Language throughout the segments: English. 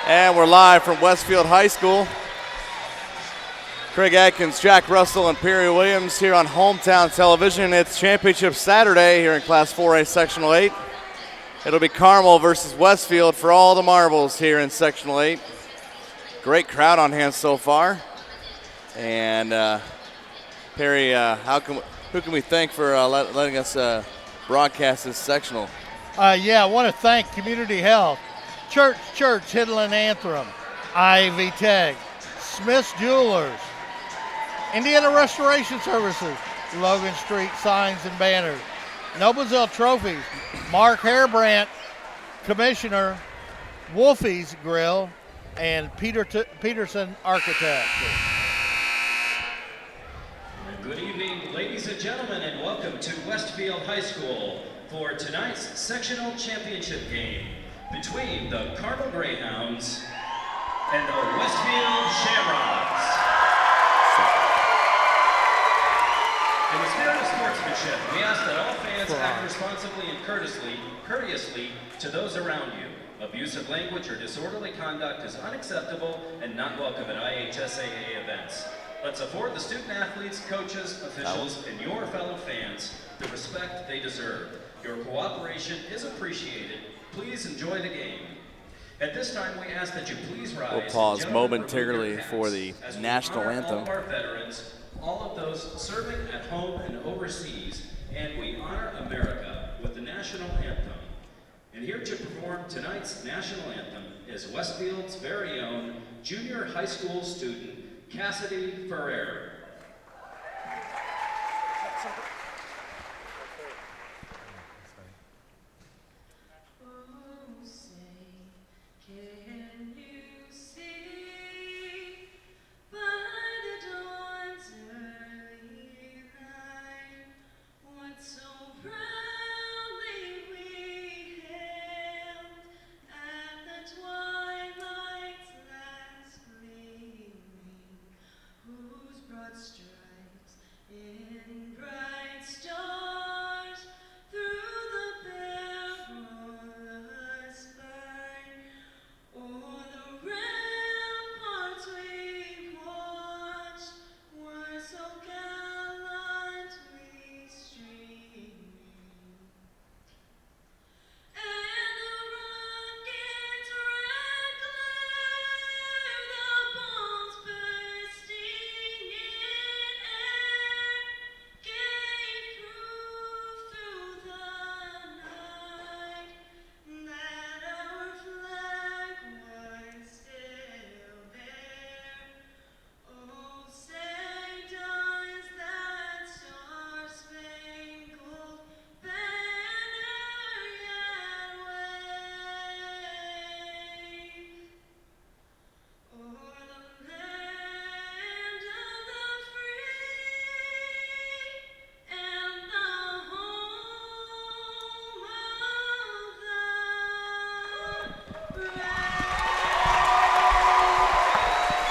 And we're live from Westfield High School. Craig Atkins, Jack Russell, and Perry Williams here on Hometown Television. It's Championship Saturday here in Class 4A Sectional 8. It'll be Carmel versus Westfield for all the marbles here in Sectional 8. Great crowd on hand so far. And Perry, who can we thank for letting us broadcast this sectional? I want to thank Community Health, Church, Hidland Anthem, Ivy Tech, Smith's Jewelers, Indiana Restoration Services, Logan Street Signs and Banners, Noblesville Trophies, Mark Hairbrandt, Commissioner, Wolfie's Grill, and Peterson Architects. Good evening, ladies and gentlemen, and welcome to Westfield High School for tonight's sectional championship game between the Carmel Greyhounds and the Westfield Shamrocks. In the spirit of sportsmanship, we ask that all fans act responsibly and courteously to those around you. Abusive language or disorderly conduct is unacceptable and not welcome at IHSAA events. Let's afford the student athletes, coaches, officials, and your fellow fans the respect they deserve. Your cooperation is appreciated. Please enjoy the game. At this time, we ask that you please rise. We'll pause momentarily for the national anthem. All of our veterans, all of those serving at home and overseas, and we honor America with the national anthem. And here to perform tonight's national anthem is Westfield's very own junior high school student, Cassidy Ferrer.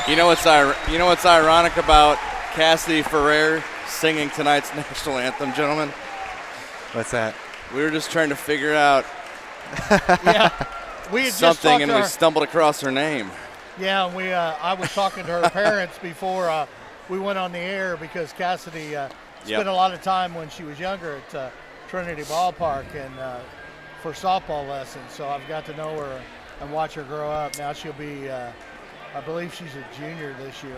You know what's ironic about Cassidy Ferrer singing tonight's national anthem, gentlemen? What's that? We were just trying to figure out we had something, and we just stumbled across her name. Yeah, I was talking to her parents before we went on the air because Cassidy spent a lot of time when she was younger at Trinity Ballpark and for softball lessons. So I've got to know her and watch her grow up. Now she'll be. I believe she's a junior this year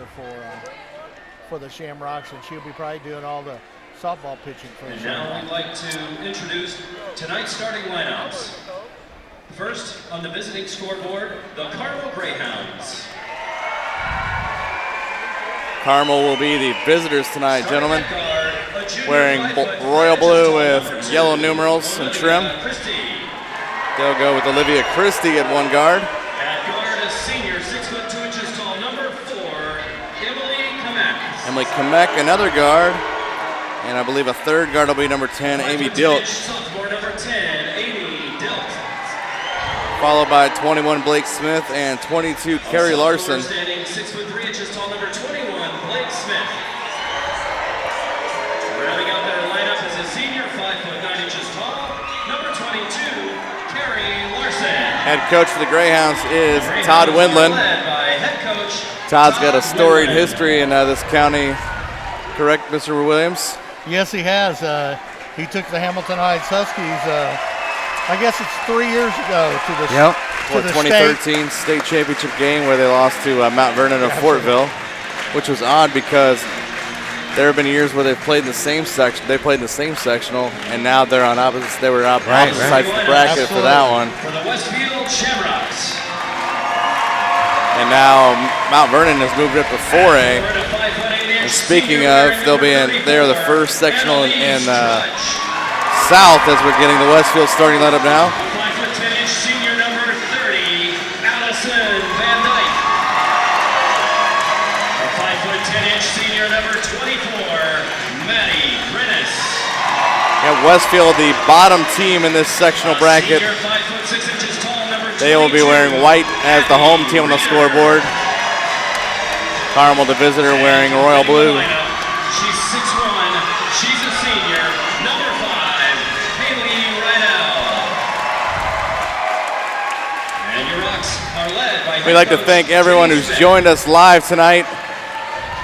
for the Shamrocks, and she'll be probably doing all the softball pitching for the Shamrocks. Now we'd like to introduce tonight's starting lineups. First on the visiting scoreboard, the Carmel Greyhounds. Carmel will be the visitors tonight, gentlemen, wearing royal blue with yellow numerals and trim. They'll go with Olivia Christie at one guard. Emily Kamek, another guard, and I believe a third guard will be number 10, Amy Dilt. Followed by 21, Blake Smith, and 22, Carrie Larson. 6'3" inches tall, number 21, Blake Smith. Rounding out their lineup is a senior, 5'9" inches tall, number 22, Carrie Larson. Head coach for the Greyhounds is Todd Windland. Todd's got a storied history in this county. Correct, Mr. Williams? Yes, he has. He took the Hamilton Heights Huskies, I guess it's 3 years ago, to the, to the 2013 state championship game where they lost to Mount Vernon of Fortville, which was odd because there have been years where they've played in the same section. They played in the same sectional, and now they're on opposites. They were on opposite sides of the bracket for that one. For the Westfield Shamrocks. And now Mount Vernon has moved up to 4A. And speaking of, they're the first sectional in South as we're getting the Westfield starting lineup now. 5'10" senior number 30, Allison Van Dyke. A 5'10" senior number 24, Maddie Rennis. Yeah, Westfield, the bottom team in this sectional bracket. Senior 5'6" tall, number 22. They will be wearing white as the home team on the scoreboard. Carmel, the visitor, wearing royal blue. She's 6'1", she's a senior, number 5, Haley Rydell. And your Rocks are led by We'd like to thank everyone who's joined us live tonight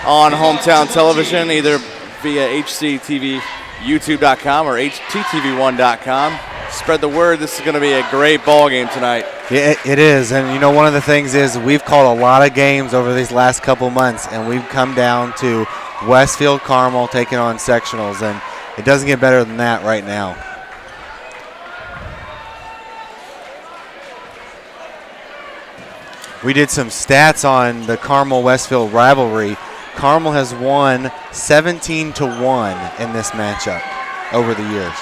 on Hometown Television, either via HCTV, YouTube.com, or HTTV1.com. Spread the word. This is going to be a great ball game tonight. It is, and you know, one of the things is we've called a lot of games over these last couple months, and we've come down to Westfield Carmel taking on sectionals, and it doesn't get better than that right now. We did some stats on the Carmel-Westfield rivalry. Carmel has won 17-1 in this matchup over the years.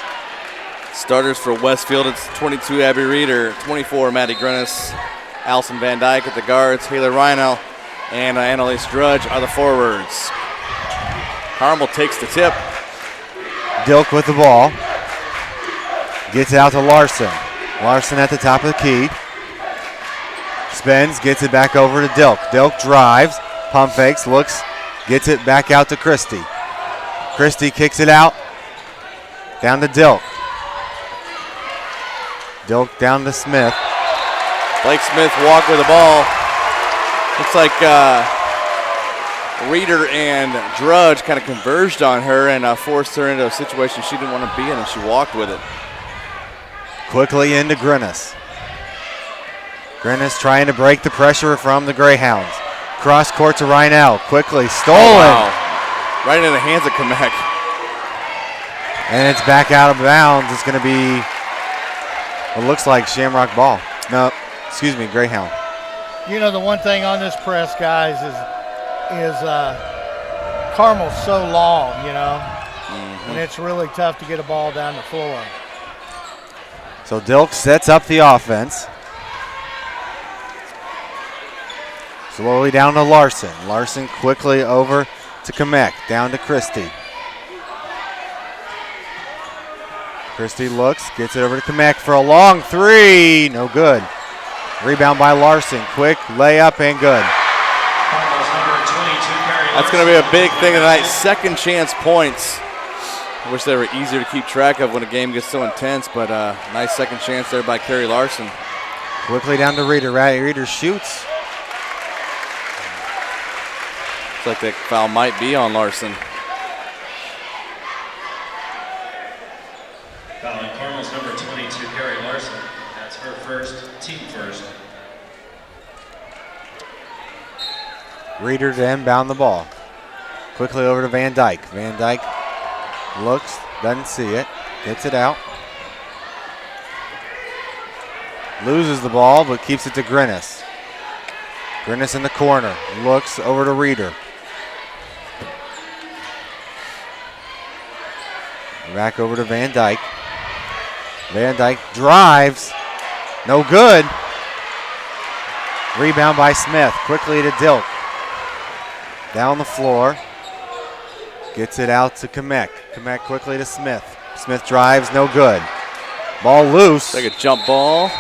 Starters for Westfield, it's 22 Abby Reeder, 24 Maddie Grennis, Allison Van Dyke at the guards, Haley Reinel, and Annalise Drudge are the forwards. Carmel takes the tip. Dilk with the ball. Gets it out to Larson. Larson at the top of the key. Spins, gets it back over to Dilk. Dilk drives, pump fakes, looks, gets it back out to Christie. Christie kicks it out, down to Dilk. Dilk down to Smith. Blake Smith walked with the ball. Looks like Reeder and Drudge kind of converged on her and forced her into a situation she didn't want to be in, and she walked with it. Quickly into Grennis. Grennis trying to break the pressure from the Greyhounds. Cross court to Reinel. Quickly stolen. Oh, wow. Right into the hands of Kamek. And it's back out of bounds. It's going to be, it looks like Shamrock ball. No, excuse me, Greyhound. You know, the one thing on this press, guys, is Carmel's so long, you know, and it's really tough to get a ball down the floor. So Dilk sets up the offense. Slowly down to Larson. Larson quickly over to Kamek. Down to Christie. Christie looks, gets it over to Kamek for a long three. No good. Rebound by Larson. Quick layup and good. That's going to be a big thing tonight. Second chance points. I wish they were easier to keep track of when a game gets so intense, but nice second chance there by Carrie Larson. Quickly down to Reeder. Reeder shoots. Looks like that foul might be on Larson. Fouling Carmel's number 22, Carrie Larson. That's her first, team first. Reeder to inbound the ball. Quickly over to Van Dyke. Van Dyke looks, doesn't see it, gets it out. Loses the ball, but keeps it to Grennis. Grennis in the corner, looks over to Reeder. Back over to Van Dyke. Van Dyke drives, no good. Rebound by Smith, quickly to Dilk. Down the floor, gets it out to Kamek. Kamek quickly to Smith. Smith drives, no good. Ball loose. Take a jump ball.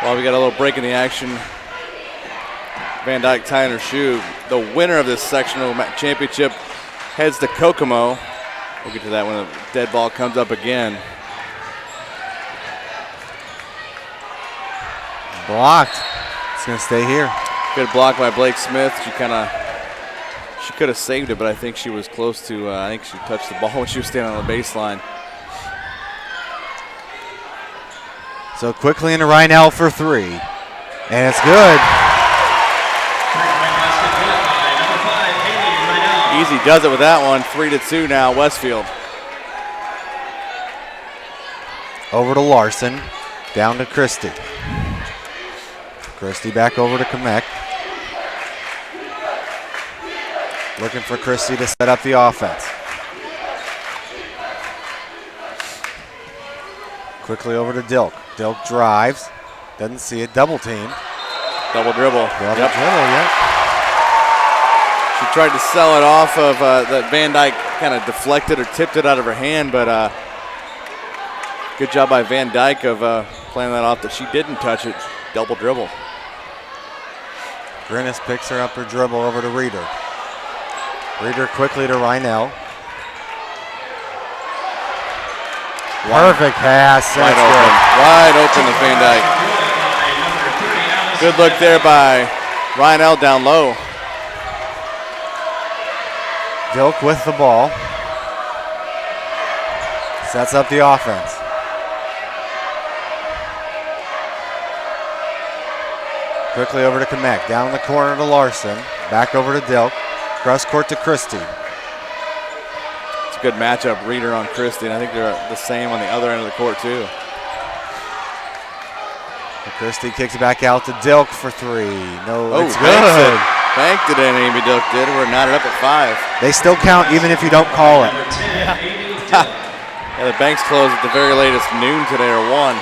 Well, we got a little break in the action. Van Dyke tying her shoe. The winner of this sectional championship heads to Kokomo. We'll get to that when the dead ball comes up again. Blocked. It's going to stay here. Good block by Blake Smith. She could have saved it, but I think she was close to, I think she touched the ball when she was standing on the baseline. So quickly into Rhinell for three. And it's good. Easy does it with that one. 3-2 now, Westfield. Over to Larson. Down to Christie. Christie back over to Kamek. Looking for Christie to set up the offense. Quickly over to Dilk. Dilk drives. Doesn't see it. Double team. Double dribble. Double dribble, yep. She tried to sell it off of that Van Dyke kind of deflected or tipped it out of her hand, but good job by Van Dyke of playing that off that she didn't touch it. Double dribble. Grinnis picks her up her dribble over to Reeder. Reeder quickly to Rhinell. Perfect pass. Wide open to Van Dyke. Good look there by Rhinell down low. Dilk with the ball. Sets up the offense. Quickly over to Kamek. Down in the corner to Larson. Back over to Dilk. Cross court to Christie. It's a good matchup, Reeder on Christie, and I think they're the same on the other end of the court too. And Christie kicks it back out to Dilk for three. No, it's good. good. Banked it in, Amy Dilk did. We're knotted up at 5. They still count even if you don't call it. Yeah, the banks closed at the very latest noon today or 1.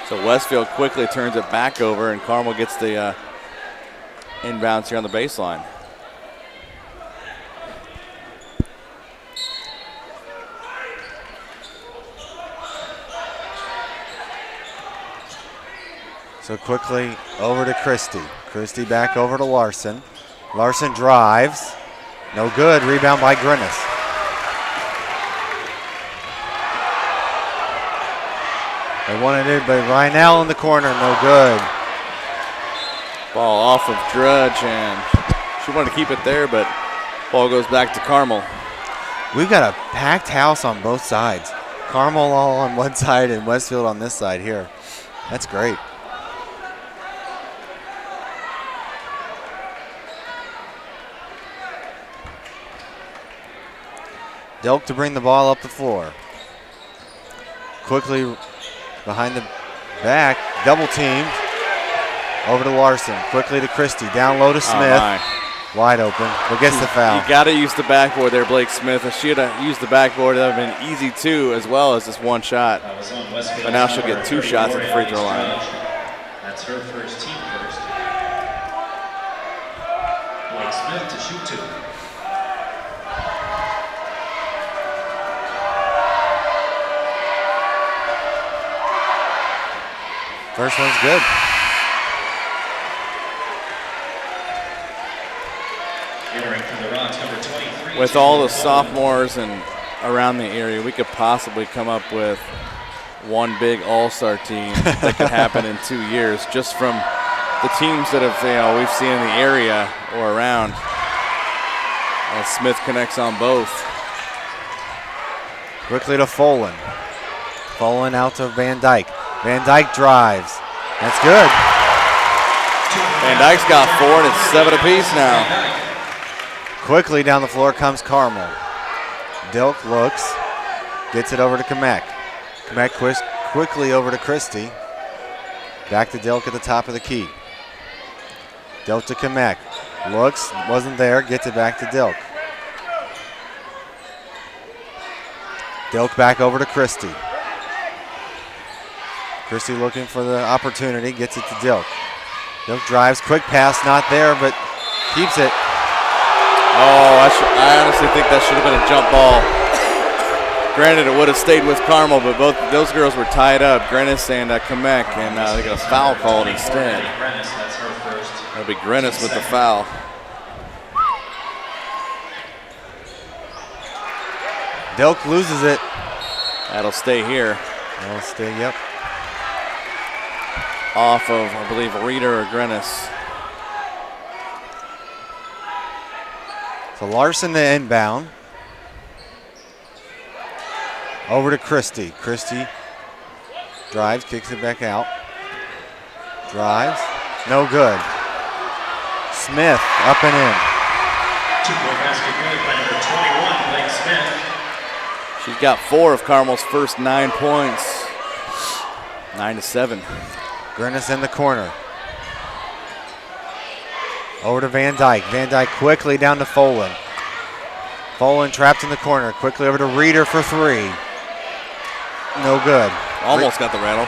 So Westfield quickly turns it back over, and Carmel gets the inbounds here on the baseline. So quickly over to Christie. Christie back over to Larson. Larson drives. No good. Rebound by Grinnis. They wanted it, but Rhinell in the corner. No good. Ball off of Drudge, and she wanted to keep it there, but ball goes back to Carmel. We've got a packed house on both sides. Carmel all on one side and Westfield on this side here. That's great. Dilk to bring the ball up the floor. Quickly behind the back, double teamed. Over to Larson, quickly to Christie, down low to Smith. Wide open, but gets the foul. You got to use the backboard there, Blake Smith. If she had used the backboard, that would have been easy too, as well as this one shot. But now she'll get 2 shots at the free throw line. That's her first, team first. Blake Smith to shoot 2. First one's good. With all the sophomores and around the area, we could possibly come up with one big all-star team that could happen in 2 years, just from the teams that have we've seen in the area or around. Smith connects on both. Quickly to Folan. Folan out to Van Dyke. Van Dyke drives. That's good. Van Dyke's got 4, and it's 7 apiece now. Quickly down the floor comes Carmel. Dilk looks, gets it over to Kamek. Kamek quickly over to Christie. Back to Dilk at the top of the key. Dilk to Kamek. Looks, wasn't there, gets it back to Dilk. Dilk back over to Christie. Christie looking for the opportunity, gets it to Dilk. Dilk drives, quick pass, not there, but keeps it. Oh, I honestly think that should have been a jump ball. Granted, it would have stayed with Carmel, but both those girls were tied up, Grennis and Kamek, and they got a foul called instead. That'll be Grennis with the foul. Dilk loses it. That'll stay here. That'll stay, yep. Off of, I believe, Reeder or Grennis. So Larson to inbound. Over to Christie. Christie drives, kicks it back out. Drives, no good. Smith up and in. Two-point basket good by number 21, Blake Smith. She's got 4 of Carmel's first 9 points. 9-7. Grennis in the corner. Over to Van Dyke. Van Dyke quickly down to Folan. Folan trapped in the corner. Quickly over to Reeder for 3. No good. Almost got the rattle.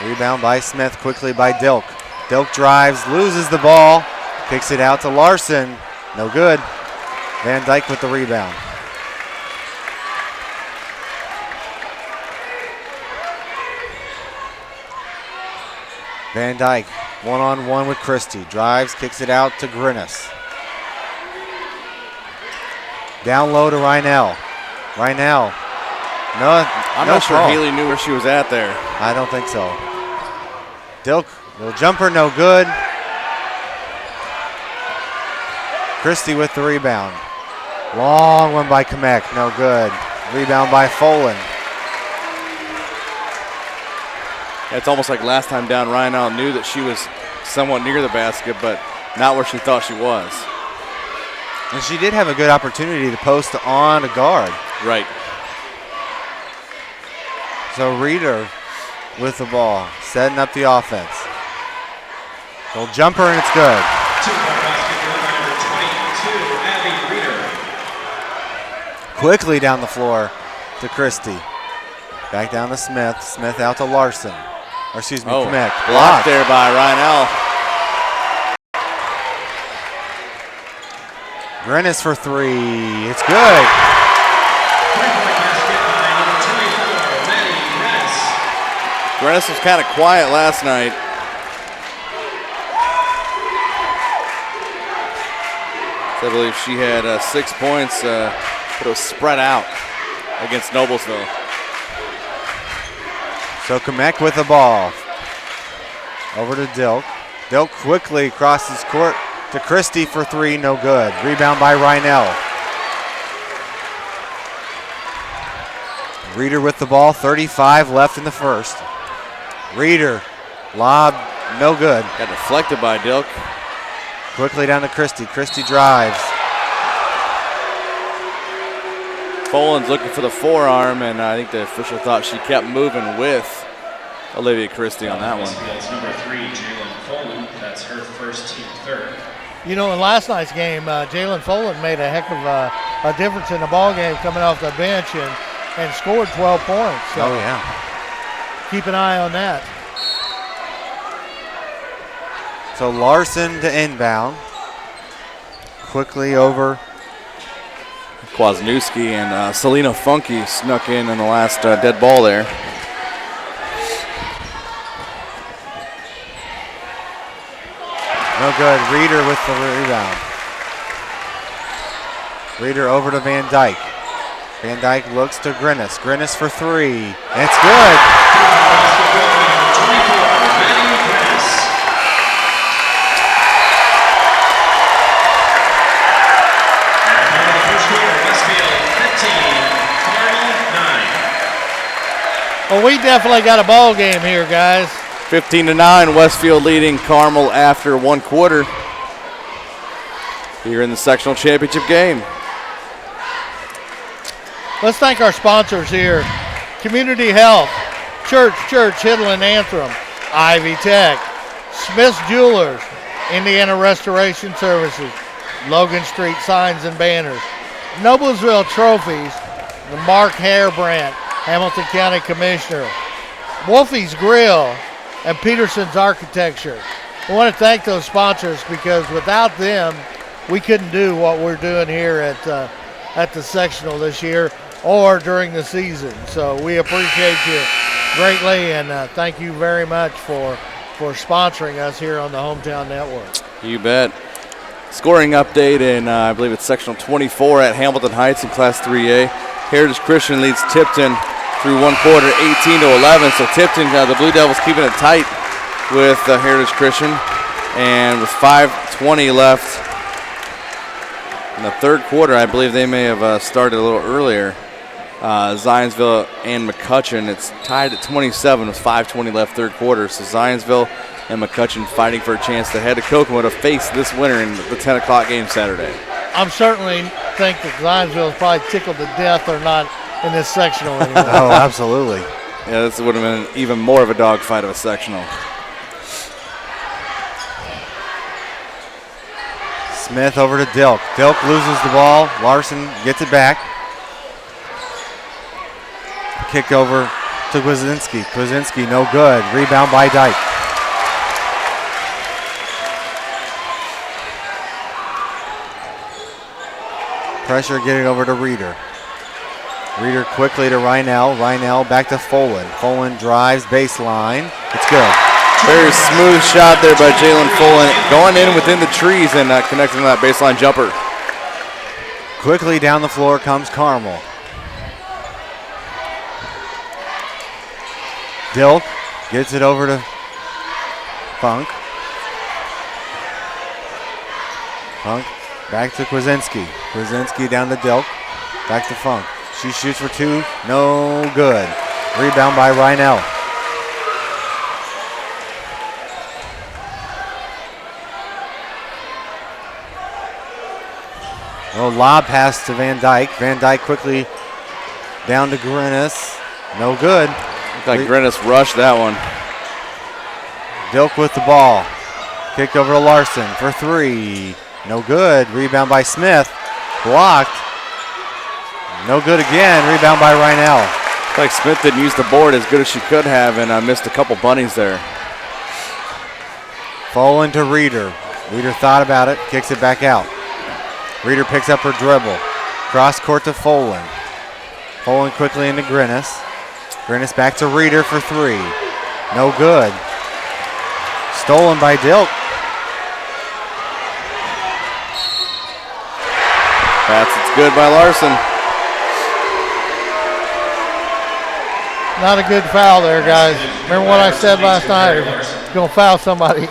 Rebound by Smith, quickly by Dilk. Dilk drives, loses the ball, kicks it out to Larson. No good. Van Dyke with the rebound. Van Dyke, one-on-one with Christie. Drives, kicks it out to Grennis. Down low to Rynell. Rynell. No, I'm no not sure call. Haley knew where she was at there. I don't think so. Dilk, little jumper, no good. Christie with the rebound. Long one by Kamek, no good. Rebound by Folan. It's almost like last time down, Rynell knew that she was somewhat near the basket, but not where she thought she was. And she did have a good opportunity to post on a guard. Right. So Reeder with the ball, setting up the offense. Little jumper and it's good. Two-point basket good by number 22, Abby Reeder. Quickly down the floor to Christie. Back down to Smith. Smith out to Larson. Or excuse me, Kamek. Blocked there by Rynell. Grennis for 3. It's good. Three-point basket by number 24, Maddie Grennis. Grennis was kind of quiet last night. So I believe she had 6 points, but it was spread out against Noblesville. So Kamek with the ball. Over to Dilk. Dilk quickly crosses court to Christie for 3, no good. Rebound by Rynell. Reeder with the ball, 35 left in the first. Reeder, lob, no good. Got deflected by Dilk. Quickly down to Christie. Christie drives. Folan's looking for the forearm, and I think the official thought she kept moving with Olivia Christie on that one. Westfield's number 3, Jalen Folan. That's her first team third. You know, in last night's game, Jalen Folan made a heck of a difference in the ball game coming off the bench and scored 12 points. So Oh, yeah. keep an eye on that. So Larson to inbound. Quickly over. Kwasniewski and Selena Funky snuck in the last dead ball there. No good. Reeder with the rebound. Reeder over to Van Dyke. Van Dyke looks to Grennis. Grennis for 3. And it's good. Well, we definitely got a ball game here, guys. 15-9, Westfield leading Carmel after 1 quarter here in the sectional championship game. Let's thank our sponsors here. Community Health, Church, Hiddle and Antrim, Ivy Tech, Smith's Jewelers, Indiana Restoration Services, Logan Street Signs and Banners, Noblesville Trophies, the Mark Hairbrandt, Hamilton County Commissioner, Wolfie's Grill, and Peterson's Architecture. I want to thank those sponsors because without them, we couldn't do what we're doing here at the sectional this year. or during the season. So we appreciate you greatly, and thank you very much for sponsoring us here on the Hometown Network. You bet. Scoring update in, I believe it's sectional 24 at Hamilton Heights in Class 3A. Heritage Christian leads Tipton through one quarter, 18-11. So Tipton, the Blue Devils keeping it tight with Heritage Christian. And with 5:20 left in the third quarter, I believe they may have started a little earlier. Zionsville and McCutcheon, it's tied at 27 with 5:20 left third quarter. So Zionsville and McCutcheon fighting for a chance to head to Kokomo to face this winner in the 10 o'clock game Saturday. I'm certainly think that Zionsville is probably tickled to death they're not in this sectional anymore. Oh, absolutely. Yeah, this would have been even more of a dogfight of a sectional. Smith over to Dilk. Dilk loses the ball. Larson gets it back. Kick over to Kwasinski. Kwasinski, no good. Rebound by Dyke. Pressure getting over to Reeder. Reeder quickly to Reinell. Reinell back to Folan. Folan drives baseline. It's good. Very smooth shot there by Jalen Folan, going in within the trees and connecting to that baseline jumper. Quickly down the floor comes Carmel. Dilk gets it over to Funk. Funk back to Kwasinski. Kwasinski down to Dilk. Back to Funk. She shoots for two. No good. Rebound by Reinell. Well, lob pass to Van Dyke. Van Dyke quickly down to Grinnis. No good. Looked like Grinnis rushed that one. Dilk with the ball. Kicked over to Larson for three. No good. Rebound by Smith. Blocked. No good again. Rebound by Reinell. Looked like Smith didn't use the board as good as she could have and missed a couple bunnies there. Folan to Reeder. Reeder thought about it. Kicks it back out. Reeder picks up her dribble. Cross court to Folan. Folan quickly into Grinnis. Grinnis back to Reeder for three. No good. Stolen by Dilk. Pass, it's good by Larson. Not a good foul there, guys. Remember what I said last night? If you're going to foul somebody, you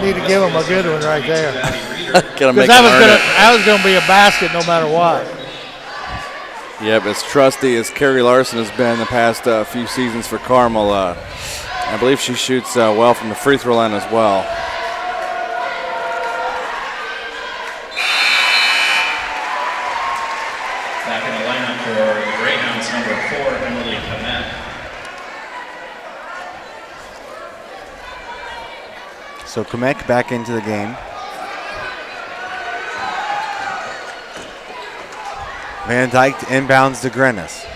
need to give them a good one right there. Because that was going to be a basket no matter what. Yep, as trusty as Carrie Larson has been the past few seasons for Carmel, I believe she shoots well from the free throw line as well. Back in the lineup for the Greyhounds, number 4, Emily Kamek. So Kamek back into the game. Van Dyke inbounds to Grinnis.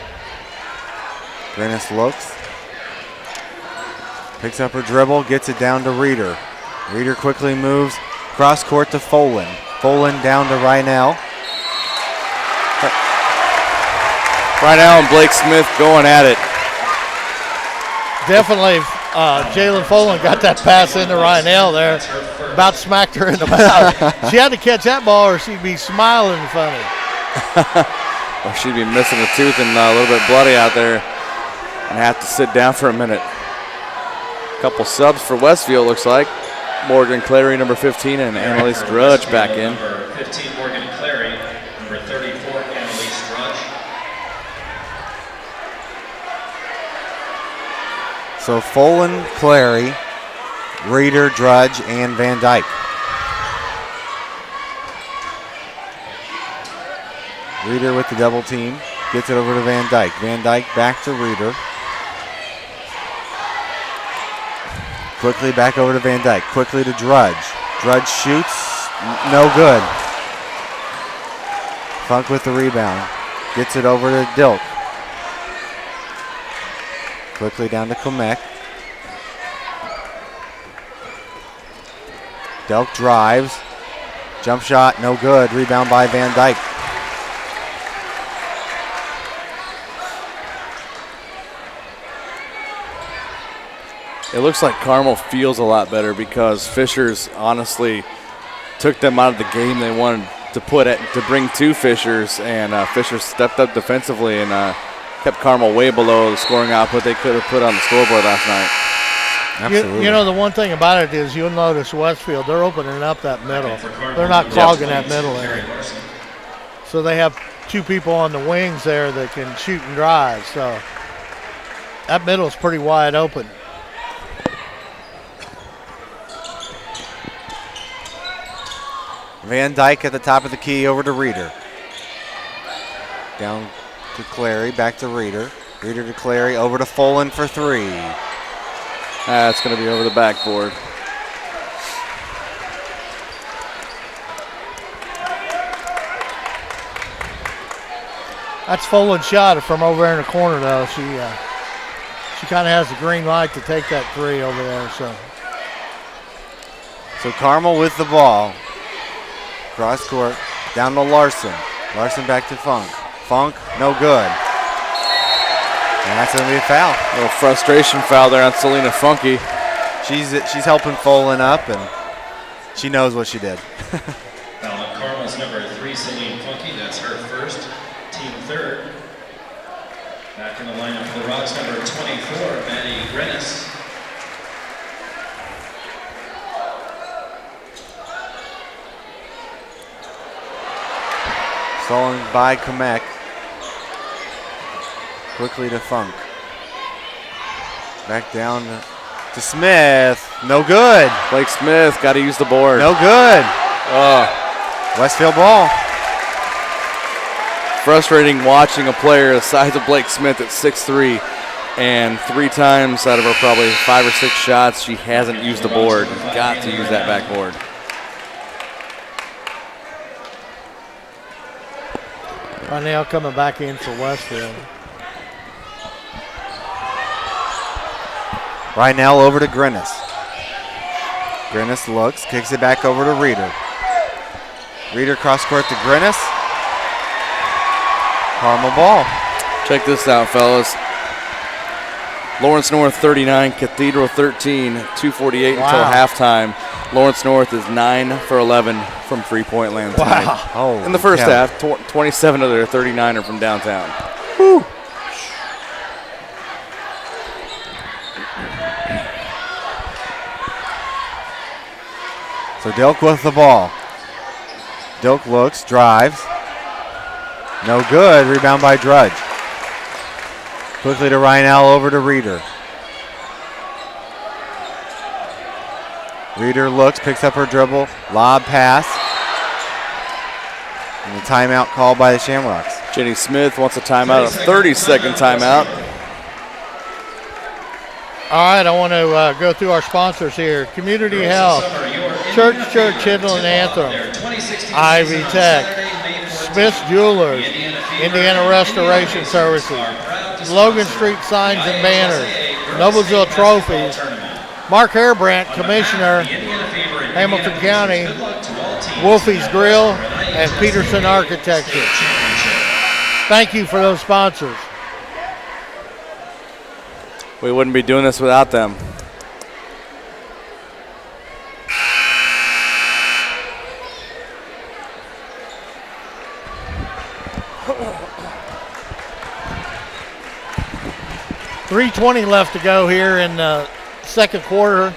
Grinnis looks. Picks up her dribble, gets it down to Reeder. Reeder quickly moves cross court to Folan. Folan down to Reinell. Reinell and Blake Smith going at it. Definitely Jalen Folan got that pass into Reinell there. About smacked her in the mouth. She had to catch that ball or she'd be smiling funny. Or she'd be missing a tooth and a little bit bloody out there and have to sit down for a minute. Couple subs for Westfield, looks like. Morgan Clary, number 15, and Annalise Drudge back in. Number 15, Morgan Clary. Number 34, Annalise Drudge. So Folan, Clary, Reeder, Drudge, and Van Dyke. Reeder with the double team. Gets it over to Van Dyke. Van Dyke back to Reeder. Quickly back over to Van Dyke. Quickly to Drudge. Drudge shoots. No good. Funk with the rebound. Gets it over to Dilk. Quickly down to Kamek. Dilk drives. Jump shot, no good. Rebound by Van Dyke. It looks like Carmel feels a lot better because Fishers honestly took them out of the game they wanted to bring to Fishers, and Fishers stepped up defensively and kept Carmel way below the scoring output they could have put on the scoreboard last night. Absolutely. You know, the one thing about it is you'll notice Westfield, they're opening up that middle. They're not clogging that middle area. So they have two people on the wings there that can shoot and drive. So that middle is pretty wide open. Van Dyke at the top of the key over to Reeder. Down to Clary, back to Reeder. Reeder to Clary, over to Folan for three. That's going to be over the backboard. That's Folan's shot from over there in the corner, though. She kind of has the green light to take that three over there. So Carmel with the ball. Cross court, down to Larson. Larson back to Funk. Funk, no good. And that's going to be a foul. A little frustration foul there on Selena Funky. She's helping Folan up, and she knows what she did. Foul on Carmel's number 3, Celine Funky. That's her first, team third. Back in the lineup for the Rocks, number 24, Maddie Rennis. Stolen by Kamek. Quickly to Funk. Back down to Smith. No good. Blake Smith got to use the board. No good. Westfield ball. Frustrating watching a player the size of Blake Smith at 6'3", and 3 times out of her probably 5 or 6 shots, she hasn't used the board. Got to use that backboard. Now coming back in for Westfield. Right now over to Grinnis. Grinnis looks, kicks it back over to Reeder. Reeder cross court to Grinnis. Carmel ball. Check this out, fellas. Lawrence North 39, Cathedral 13, 2:48 until halftime. Lawrence North is 9 for 11 from three-point land tonight. Oh, in the first half, 27 of their 39 are from downtown. Whew. So Dilk with the ball. Dilk looks, drives. No good. Rebound by Drudge. Quickly to Ryan over to Reeder. Reeder looks, picks up her dribble, lob pass. And the timeout called by the Shamrocks. Jenny Smith wants a timeout, a 30-second timeout. All right, I want to go through our sponsors here. Community Health, Church Hidden Anthem, Ivy Tech, Smith's Jewelers, Indiana Restoration Services, Logan Street Signs and Banners, Noblesville Trophies, Mark Hairbrandt, Commissioner, Hamilton County, Wolfie's Grill, and Peterson Architecture. Thank you for those sponsors. We wouldn't be doing this without them. .320 left to go here in the second quarter.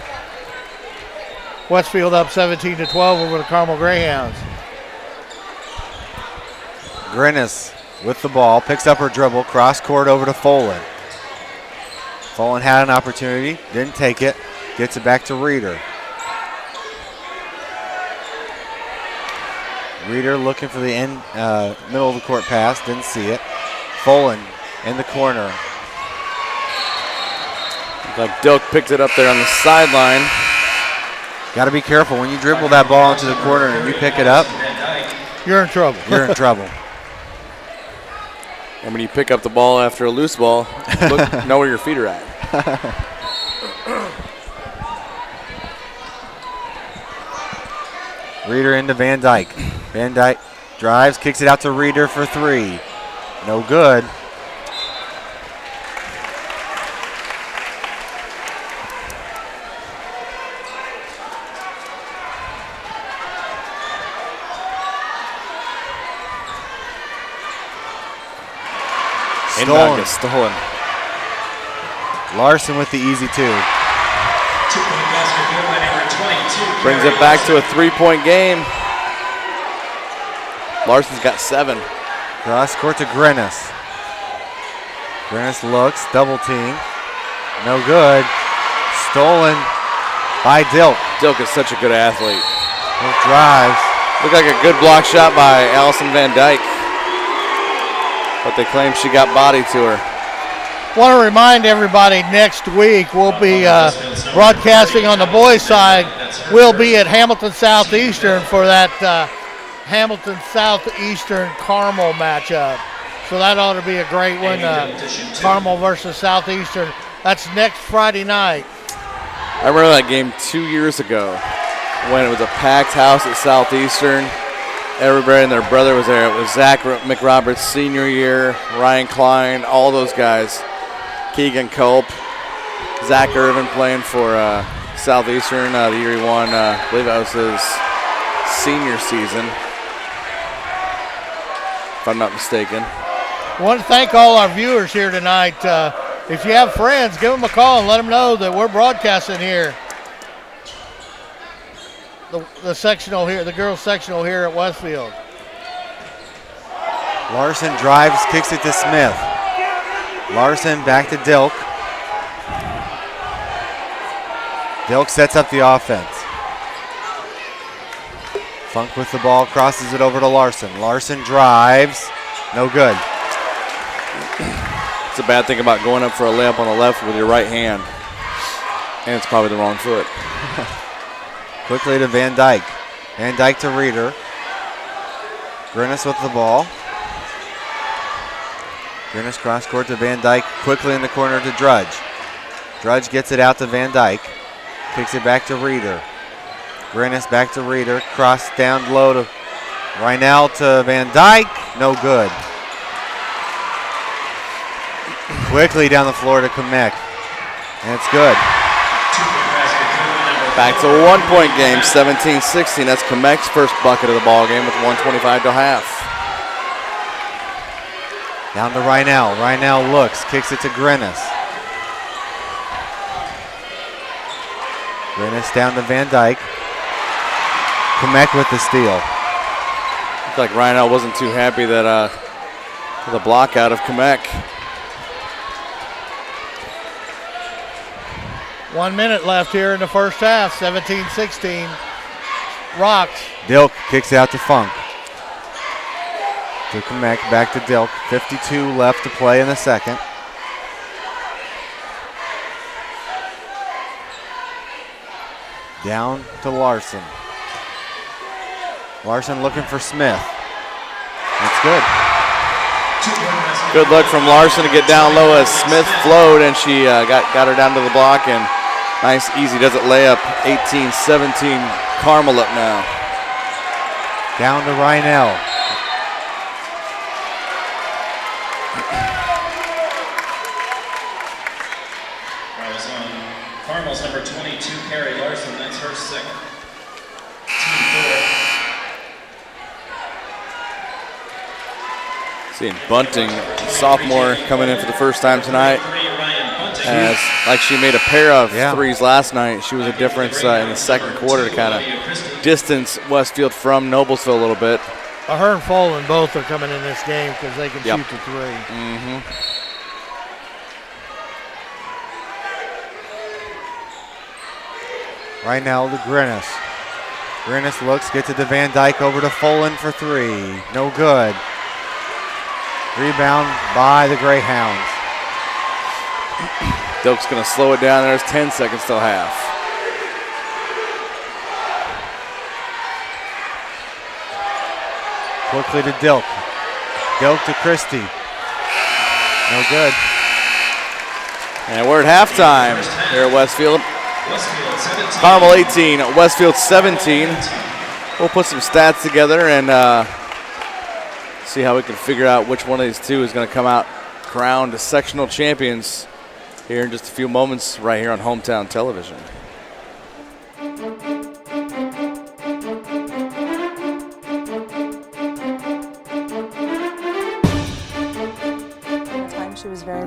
Westfield up 17-12 over the Carmel Greyhounds. Grinnis with the ball, picks up her dribble, cross court over to Folan. Folan had an opportunity, didn't take it, gets it back to Reeder. Reeder looking for the end, middle of the court pass, didn't see it. Folan in the corner. Looks like Dilk picked it up there on the sideline. Got to be careful when you dribble that ball into the corner and you pick it up. You're in trouble. You're in trouble. And when you pick up the ball after a loose ball, know where your feet are at. Reeder into Van Dyke. Van Dyke drives, kicks it out to Reeder for three. No good. Inbound gets stolen. Larson with the easy 2. Two-point basket good by number 22. Brings it back to a 3-point game. Larson's got 7. Cross court to Grennis. Grennis looks, double team. No good. Stolen by Dilk. Dilk is such a good athlete. Dilk drives. Looked like a good block shot by Allison Van Dyke. But they claim she got body to her. Want to remind everybody next week we'll be broadcasting on the boys' side. We'll be at Hamilton Southeastern for that Hamilton Southeastern Carmel matchup. So that ought to be a great one. Carmel versus Southeastern. That's next Friday night. I remember that game 2 years ago when it was a packed house at Southeastern. Everybody and their brother was there. It was Zach McRoberts' senior year, Ryan Klein, all those guys. Keegan Culp, Zach Irvin playing for Southeastern the year he won. I believe that was his senior season, if I'm not mistaken. I want to thank all our viewers here tonight. If you have friends, give them a call and let them know that we're broadcasting here. The sectional here, the girls sectional here at Westfield. Larson drives, kicks it to Smith. Larson back to Dilk. Dilk sets up the offense. Funk with the ball, crosses it over to Larson. Larson drives, no good. It's a bad thing about going up for a layup on the left with your right hand. And it's probably the wrong foot. Quickly to Van Dyke. Van Dyke to Reeder. Grennis with the ball. Grennis cross court to Van Dyke. Quickly in the corner to Drudge. Drudge gets it out to Van Dyke. Kicks it back to Reeder. Grennis back to Reeder. Cross down low to Reinell to Van Dyke. No good. Quickly down the floor to Kamek. And it's good. Back to a 1-point game, 17-16. That's Kamek's first bucket of the ball game with 1:25 to half. Down to Reinell. Reinell looks, kicks it to Grennis. Grennis down to Van Dyke. Kamek with the steal. Looked like Reinell wasn't too happy that the block out of Kamek. 1 minute left here in the first half, 17-16. Rocks. Dilk kicks out to Funk. To Kamek, back to Dilk. 52 left to play in the second. Down to Larson. Larson looking for Smith. That's good. Good look from Larson to get down low as Smith flowed, and she got her down to the block, and nice, easy does it layup. 18-17, Carmel up now. Down to Reinell. That was on Carmel's number 22, Carrie Larson. That's her second. Team Seeing Bunting, sophomore, coming in for the first time tonight. As like she made a pair of threes last night. She was a difference in the second quarter to kind of distance Westfield from Noblesville a little bit. Her and Folan both are coming in this game because they can shoot the three. Right now to Grennis. Grennis looks, gets it to Van Dyke, over to Folan for three. No good. Rebound by the Greyhounds. Dilk's going to slow it down. There's 10 seconds till half. Quickly to Dilk. Dilk to Christie. No good. And we're at halftime here at Westfield. Carmel 18, Westfield 17. We'll put some stats together and see how we can figure out which one of these two is going to come out crowned sectional champions here in just a few moments right here on Hometown Television.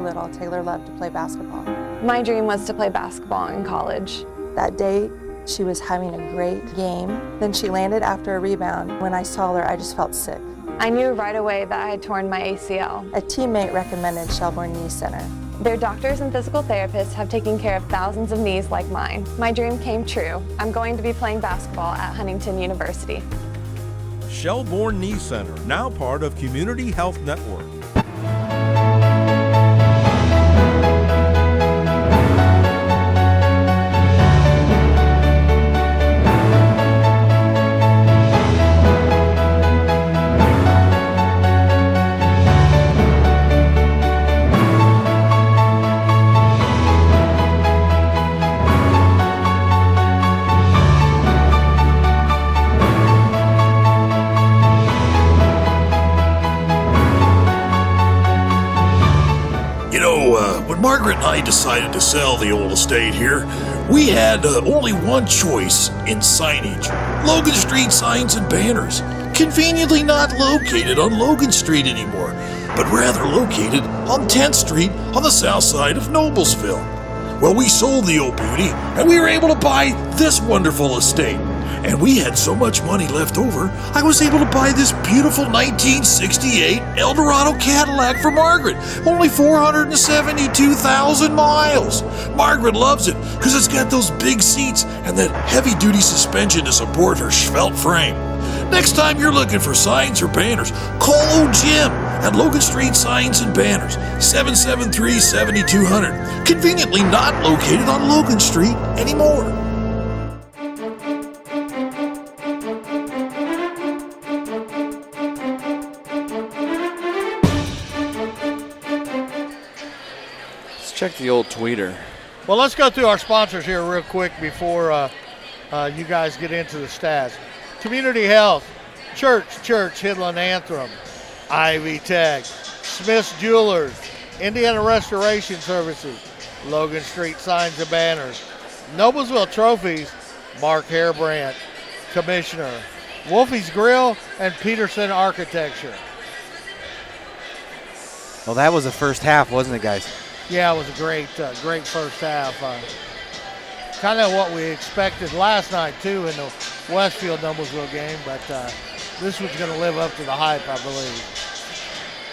little, Taylor loved to play basketball. My dream was to play basketball in college. That day, she was having a great game. Then she landed after a rebound. When I saw her, I just felt sick. I knew right away that I had torn my ACL. A teammate recommended Shelbourne Knee Center. Their doctors and physical therapists have taken care of thousands of knees like mine. My dream came true. I'm going to be playing basketball at Huntington University. Shelbourne Knee Center, now part of Community Health Network. When Margaret and I decided to sell the old estate here, we had only one choice in signage. Logan Street signs and banners. Conveniently not located on Logan Street anymore, but rather located on 10th Street on the south side of Noblesville. Well, we sold the old beauty, and we were able to buy this wonderful estate. And we had so much money left over, I was able to buy this beautiful 1968 Eldorado Cadillac for Margaret. Only 472,000 miles. Margaret loves it because it's got those big seats and that heavy-duty suspension to support her svelte frame. Next time you're looking for signs or banners, call old Jim at Logan Street Signs and Banners, 773-7200. Conveniently not located on Logan Street anymore. Check the old tweeter. Well, let's go through our sponsors here real quick before you guys get into the stats. Community Health, Church, Hidland Anthem, Ivy Tech, Smith's Jewelers, Indiana Restoration Services, Logan Street Signs and Banners, Noblesville Trophies, Mark Hairbrandt, Commissioner, Wolfie's Grill, and Peterson Architecture. Well, that was the first half, wasn't it, guys? Yeah, it was a great first half. Kind of what we expected last night, too, in the Westfield Noblesville game, but this one's going to live up to the hype, I believe.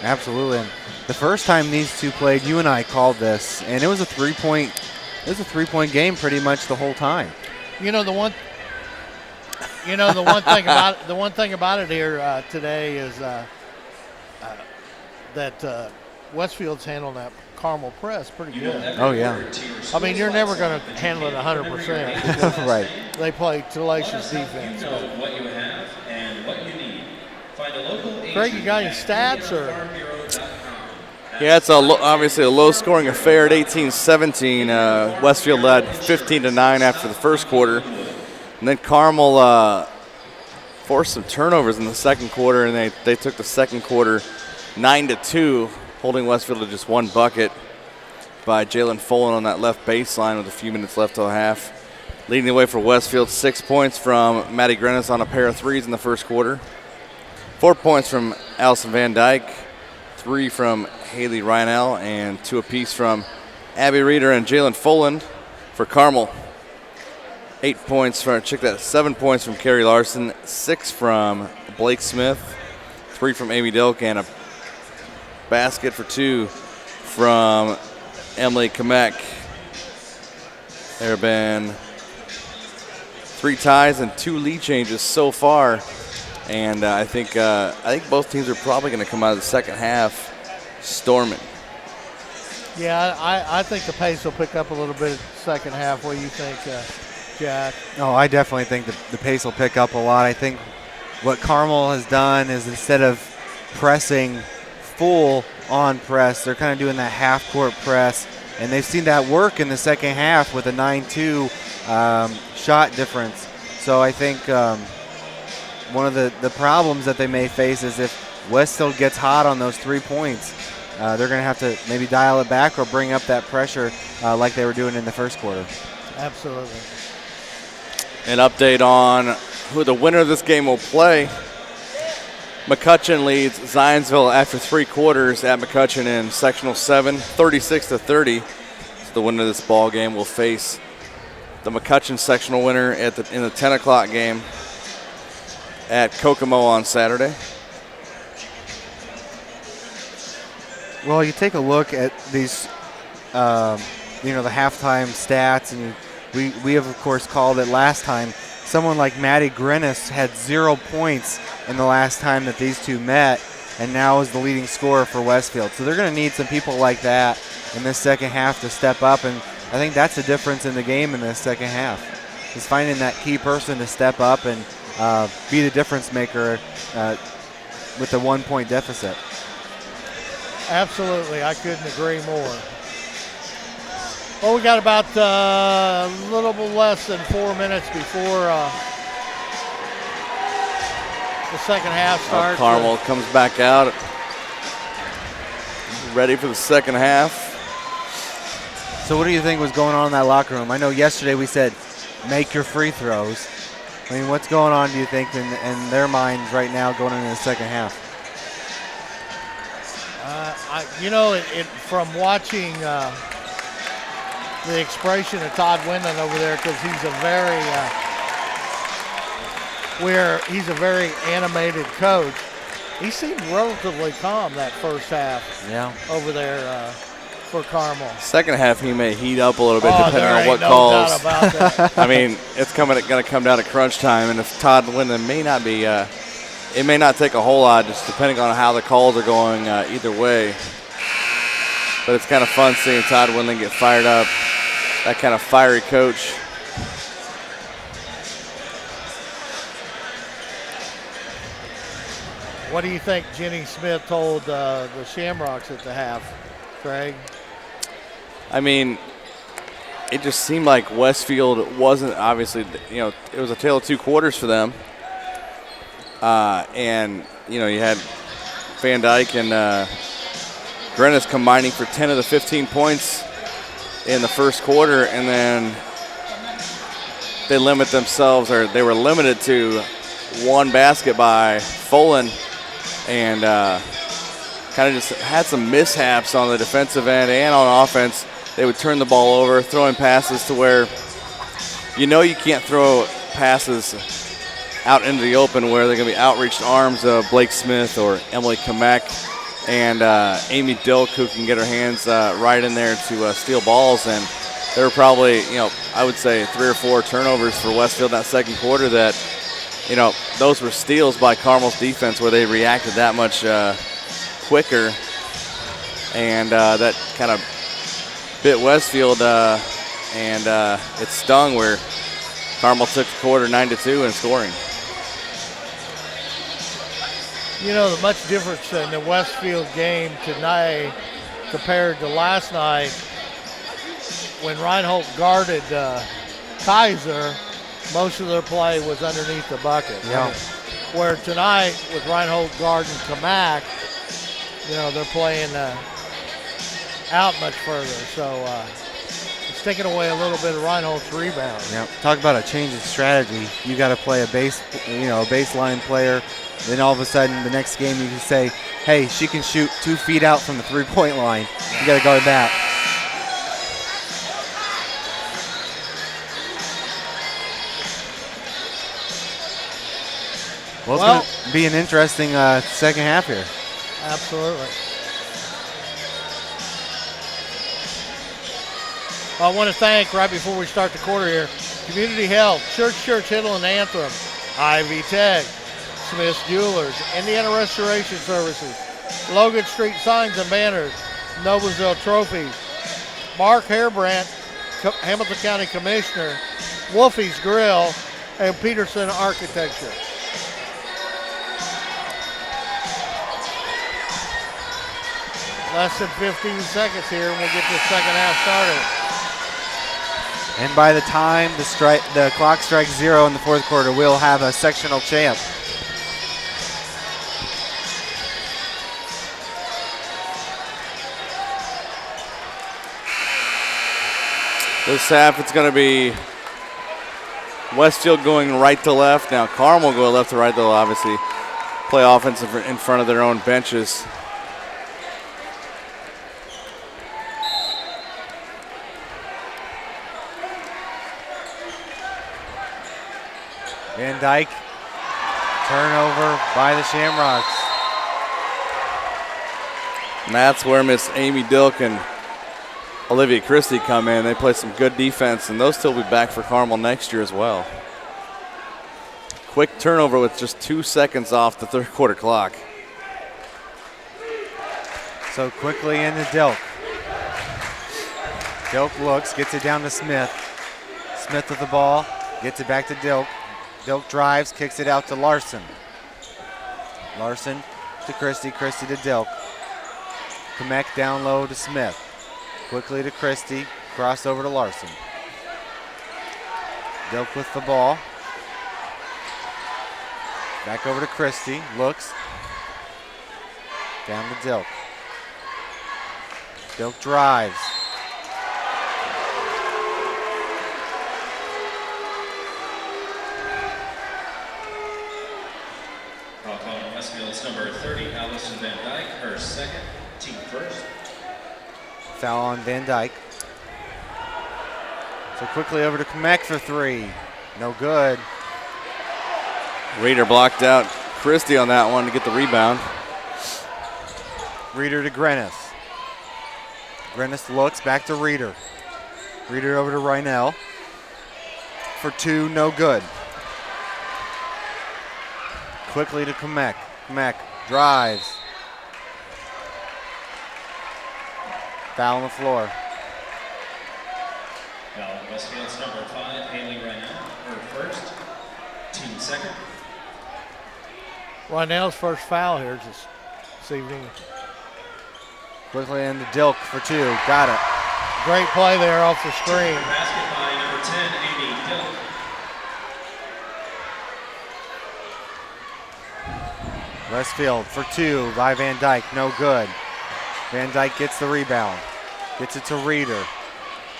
Absolutely. And the first time these two played, you and I called this, and it was a three-point game pretty much the whole time. The one thing about it here today is that Westfield's handling that Carmel press pretty good. Oh, yeah. I mean, you're never going to handle it 100%. Right. They play tenacious defense. What you have and what you need. Find a local Craig, you got any stats? Or? Yeah, it's obviously a low-scoring affair at 18-17. Westfield led 15-9 after the first quarter. And then Carmel forced some turnovers in the second quarter, and they took the second quarter 9-2. Holding Westfield to just one bucket by Jalen Folan on that left baseline with a few minutes left till half. Leading the way for Westfield, 6 points from Maddie Grennis on a pair of threes in the first quarter. 4 points from Allison Van Dyke, 3 from Haley Reinell, and 2 apiece from Abby Reeder and Jalen Folan for Carmel. 7 points from Carrie Larson, 6 from Blake Smith, 3 from Amy Dilk, and a basket for 2 from Emily Kamek. There have been 3 ties and 2 lead changes so far, and I think both teams are probably going to come out of the second half storming. Yeah, I think the pace will pick up a little bit second half. What do you think, Jack? Oh, I definitely think the pace will pick up a lot. I think what Carmel has done is instead of pressing full on press, they're kind of doing that half-court press, and they've seen that work in the second half with a 9-2 shot difference. So I think one of the problems that they may face is if Westfield gets hot on those 3 points, they're going to have to maybe dial it back or bring up that pressure like they were doing in the first quarter. Absolutely. An update on who the winner of this game will play. McCutcheon leads Zionsville after 3 quarters at McCutcheon in sectional 7, 36-30. So the winner of this ball game will face the McCutcheon sectional winner in the 10 o'clock game at Kokomo on Saturday. Well, you take a look at these, the halftime stats, and we have, of course, called it last time. Someone like Maddie Grennis had 0 points in the last time that these two met, and now is the leading scorer for Westfield. So they're going to need some people like that in this second half to step up, and I think that's the difference in the game in this second half, is finding that key person to step up and be the difference maker with the 1 point deficit. Absolutely, I couldn't agree more. Well, we got about a little bit less than 4 minutes before the second half starts. Carmel comes back out, ready for the second half. So what do you think was going on in that locker room? I know yesterday we said make your free throws. I mean, what's going on, do you think, in their minds right now going into the second half? From watching the expression of Todd Windland over there, because he's a very animated coach. He seemed relatively calm that first half. Yeah. Over there for Carmel. Second half, he may heat up a little bit depending there on what ain't no calls. doubt about that. I mean, it's going to come down to crunch time, and if Todd Windland may not be, it may not take a whole lot, just depending on how the calls are going either way. But it's kind of fun seeing Todd Windland get fired up. That kind of fiery coach. What do you think Jenny Smith told the Shamrocks at the half, Craig? I mean, it just seemed like Westfield wasn't, obviously, it was a tale of 2 quarters for them. And, you had Van Dyke and Grennis combining for 10 of the 15 points in the first quarter, and then they were limited to 1 basket by Folan, and kind of just had some mishaps on the defensive end and on offense. They would turn the ball over, throwing passes to where you can't throw passes out into the open where they're going to be outreached arms of Blake Smith or Emily Kamek and Amy Dilk, who can get her hands right in there to steal balls. And there were probably, I would say 3 or 4 turnovers for Westfield in that second quarter that, those were steals by Carmel's defense where they reacted that much quicker. And that kind of bit Westfield, and it stung where Carmel took the quarter 9-2 in scoring. The much difference in the Westfield game tonight compared to last night when Reinhold guarded Kaiser, most of their play was underneath the bucket. Yeah. Where tonight with Reinhold guarding Kamak, they're playing out much further. So it's taking away a little bit of Reinhold's rebound. Yeah. Talk about a change in strategy. You got to play a baseline player. Then all of a sudden, the next game you can say, hey, she can shoot 2 feet out from the 3-point line. You got to guard that. Well, it's going to be an interesting second half here. Absolutely. I want to thank, right before we start the quarter here, Community Health, Church Hiddle and Anthem, Ivy Tech, Smith's Jewelers, Indiana Restoration Services, Logan Street Signs and Banners, Noblesville Trophies, Mark Hairbrandt, Hamilton County Commissioner, Wolfie's Grill, and Peterson Architecture. Less than 15 seconds here, and we'll get the second half started. And by the time the clock strikes 0 in the fourth quarter, we'll have a sectional champ. This half, it's going to be Westfield going right to left. Now Carmel going left to right, though, obviously. play offense in front of their own benches. Van Dyke, turnover by the Shamrocks. And that's where Miss Amy Dilk and Olivia Christie come in. They play some good defense, and those two will be back for Carmel next year as well. Quick turnover with just 2 seconds off the third quarter clock. So quickly into Dilk. Dilk looks, gets it down to Smith. Smith with the ball, gets it back to Dilk. Dilk drives, kicks it out to Larson. Larson to Christie, Christie to Dilk. Kamek down low to Smith. Quickly to Christie, cross over to Larson. Dilk with the ball. Back over to Christie, looks. Down to Dilk. Dilk drives. Foul call on Westfield's number 30, Allison Van Dyke, her second, team first. Foul on Van Dyke. So quickly over to Kamek for three. No good. Reeder blocked out Christie on that one to get the rebound. Reeder to Grennis. Grennis looks back to Reeder. Reeder over to Rynell. For two, no good. Quickly to Kamek. Kamek drives. Foul on the floor. Foul on Westfield's number 5, Haley Rynell, her first, team second. Rynell's first foul here this evening. Quickly into Dilk for two. Got it. Great play there off the screen. Basket by number 10, Amy Dilk. Westfield for two by Van Dyke. No good. Van Dyke gets the rebound. Gets it to Reeder.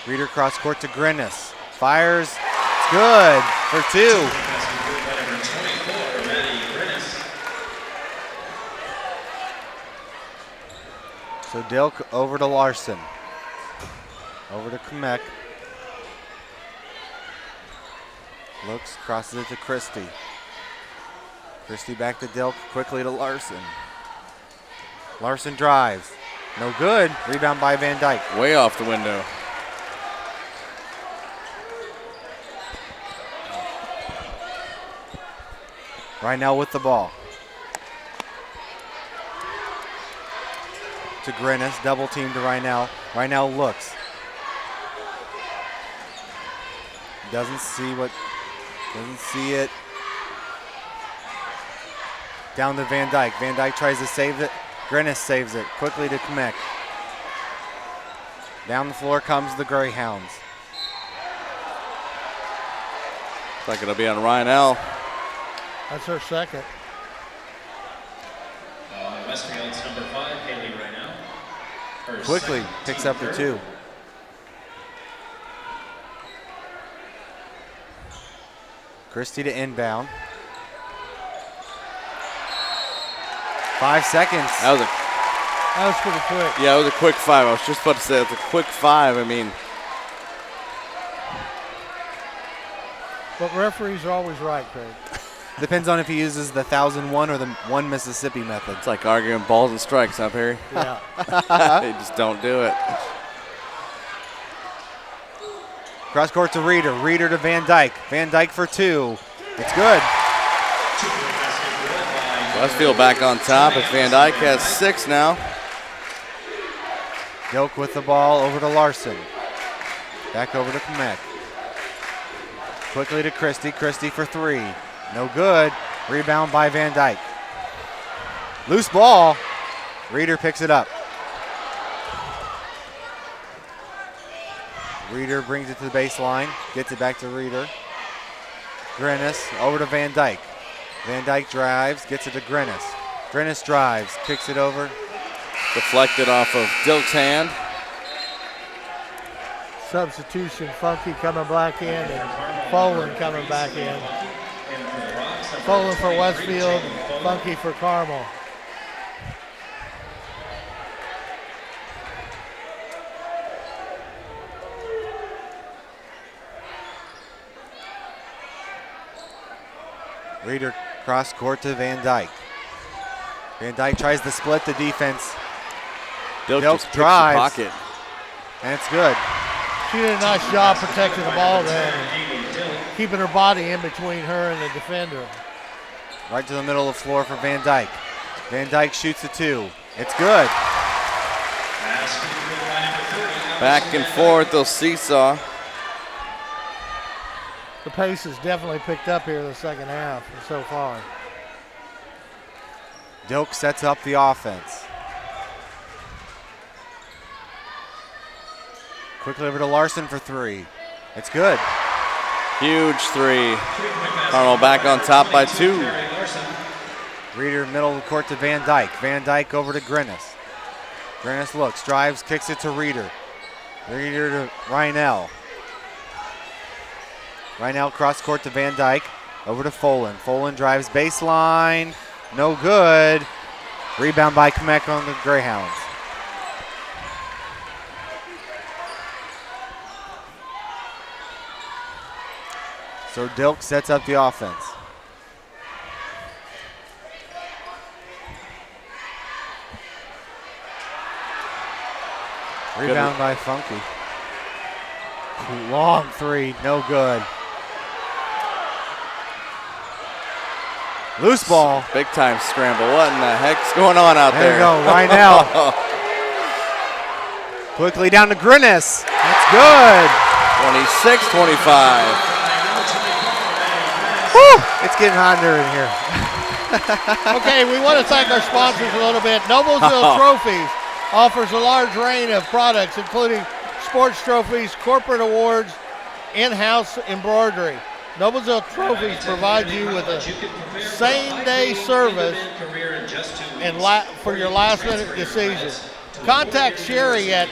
Reeder cross court to Grennis. Fires. It's good for two. By number 24, Maddie Grennis. So Dilk over to Larson. Over to Kamek. Looks, crosses it to Christie. Christie back to Dilk, quickly to Larson. Larson drives. No good. Rebound by Van Dyke. Way off the window. Rynell with the ball. To Grennis, double team to Rynell. Rynell looks. Doesn't see it. Down to Van Dyke. Van Dyke tries to save it. Grennis saves it. Quickly to Kamek. Down the floor comes the Greyhounds. Looks like it'll be on Rynell. That's her second. Westfield's number 5, Haley Rynell. Her Quickly second, picks team up the third. two. Christie to inbound. 5 seconds. That was pretty quick. Yeah, it was a quick five. I was just about to say it's a quick five. I mean, But referees are always right, Craig. Depends on if he uses the 1001 or the one Mississippi method. it's like arguing balls and strikes, huh, Perry? Yeah. They just don't do it. Cross court to Reeder. Reeder to Van Dyke. Van Dyke for two. It's good. Westfield back on top as Van Dyke has 6 now. Dilk with the ball over to Larson. Back over to Kamek. Quickly to Christie. Christie for three. No good. Rebound by Van Dyke. Loose ball. Reeder picks it up. Reeder brings it to the baseline. Gets it back to Reeder. Grennis over to Van Dyke. Van Dyke drives. Gets it to Grennis. Grennis drives. Kicks it over. Deflected off of Dilk's hand. Substitution, Funky coming back in and Folan coming back in. Folan for Westfield, Funky for Carmel. Reeder cross court to Van Dyke. Van Dyke tries to split the defense. Dilk just picks the drives. pocket. And it's good. She did a nice job protecting the ball then, and keeping her body in between her and the defender. Right to the middle of the floor for Van Dyke. Van Dyke shoots a 2. It's good. Back and forth, they'll seesaw. The pace has definitely picked up here in the second half so far. Dilk sets up the offense. Quickly over to Larson for 3. It's good. Huge 3. Carmel back on top by 2. Reeder middle of the court to Van Dyke. Van Dyke over to Grinnis. Grinnis looks, drives, kicks it to Reeder. Reeder to Rhinell. Rhinell cross court to Van Dyke. Over to Folan. Folan drives baseline. No good. Rebound by Kamek on the Greyhounds. So Dilk sets up the offense. Rebound by Funky. Long 3, no good. Loose ball. Big time scramble. What in the heck's going on out There there? you go, Rhinell. Quickly down to Grinnis. That's good. 26-25. Woo! It's getting hotter in here. Okay, we want to thank our sponsors a little bit. Noblesville Trophies offers a large range of products, including sports trophies, corporate awards, in-house embroidery. Noblesville Trophies provides you with a same-day service and for your last-minute decision. Contact Sherry at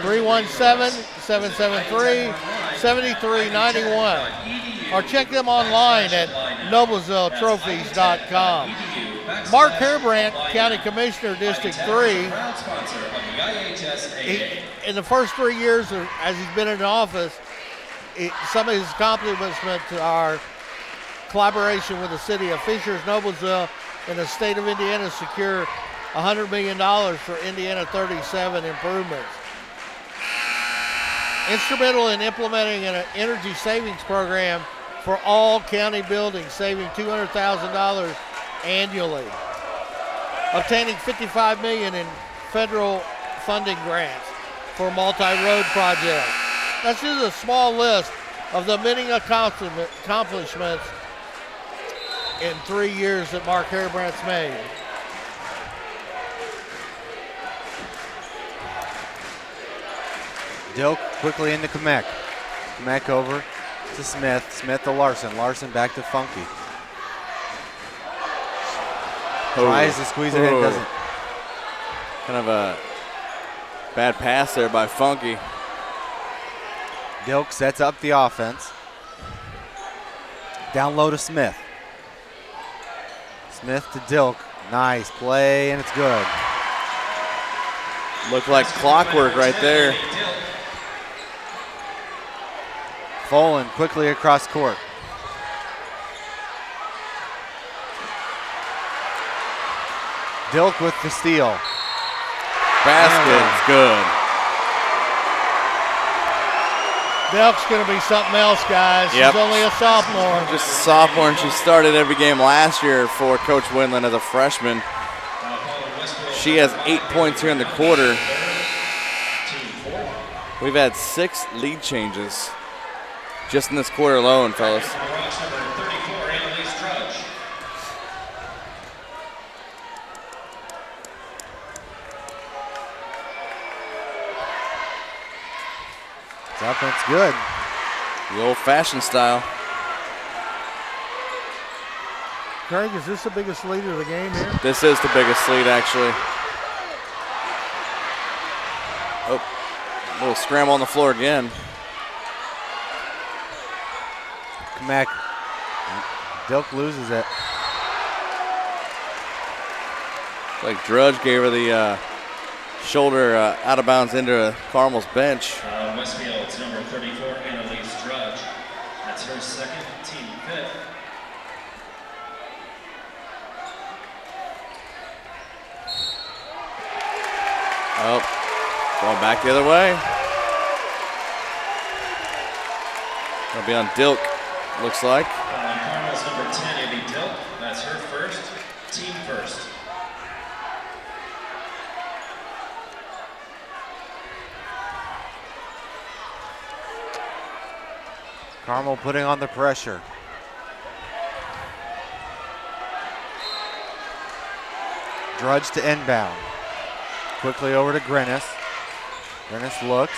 317-773-7391 or check them online at noblesvilletrophies.com. Mark Hairbrandt, County Commissioner, District 3, in the first 3 years as he's been in office, some of his accomplishments are collaboration with the city of Fishers, Noblesville, and the state of Indiana to secure $100 million for Indiana 37 improvements. Instrumental in implementing an energy savings program for all county buildings, saving $200,000 annually. Obtaining $55 million in federal funding grants for multi-road projects. That's just a small list of the many accomplishments in 3 years that Mark Hairbrandt's made. Dilk quickly into Kamek. Kamek over to Smith. Smith to Larson. Larson back to Funky. Tries to squeeze it in, doesn't. Kind of a bad pass there by Funky. Dilk sets up the offense. Down low to Smith. Smith to Dilk. Nice play, and it's good. Looked like clockwork right there. Folan quickly across court. Dilk with the steal. Basket's good. Dilk's going to be something else, guys. Yep. She's only a sophomore. Just a sophomore, and she started every game last year for Coach Winland as a freshman. She has 8 points here in the quarter. We've had 6 lead changes just in this quarter alone, fellas. It's up and it's good. The old-fashioned style. Craig, is this the biggest lead of the game here? This is the biggest lead, actually. Oh, a little scramble on the floor again. Kamek. Dilk loses it. Like Drudge gave her the shoulder out of bounds into Carmel's bench. Westfield's number 34, Annalise Drudge. That's her second, team fifth. Oh, going back the other way. It'll be on Dilk, looks like. Carmel's number 10, Andy Dilk. That's her first, team first. Carmel putting on the pressure. Drudge to inbound. Quickly over to Grennis. Grennis looks.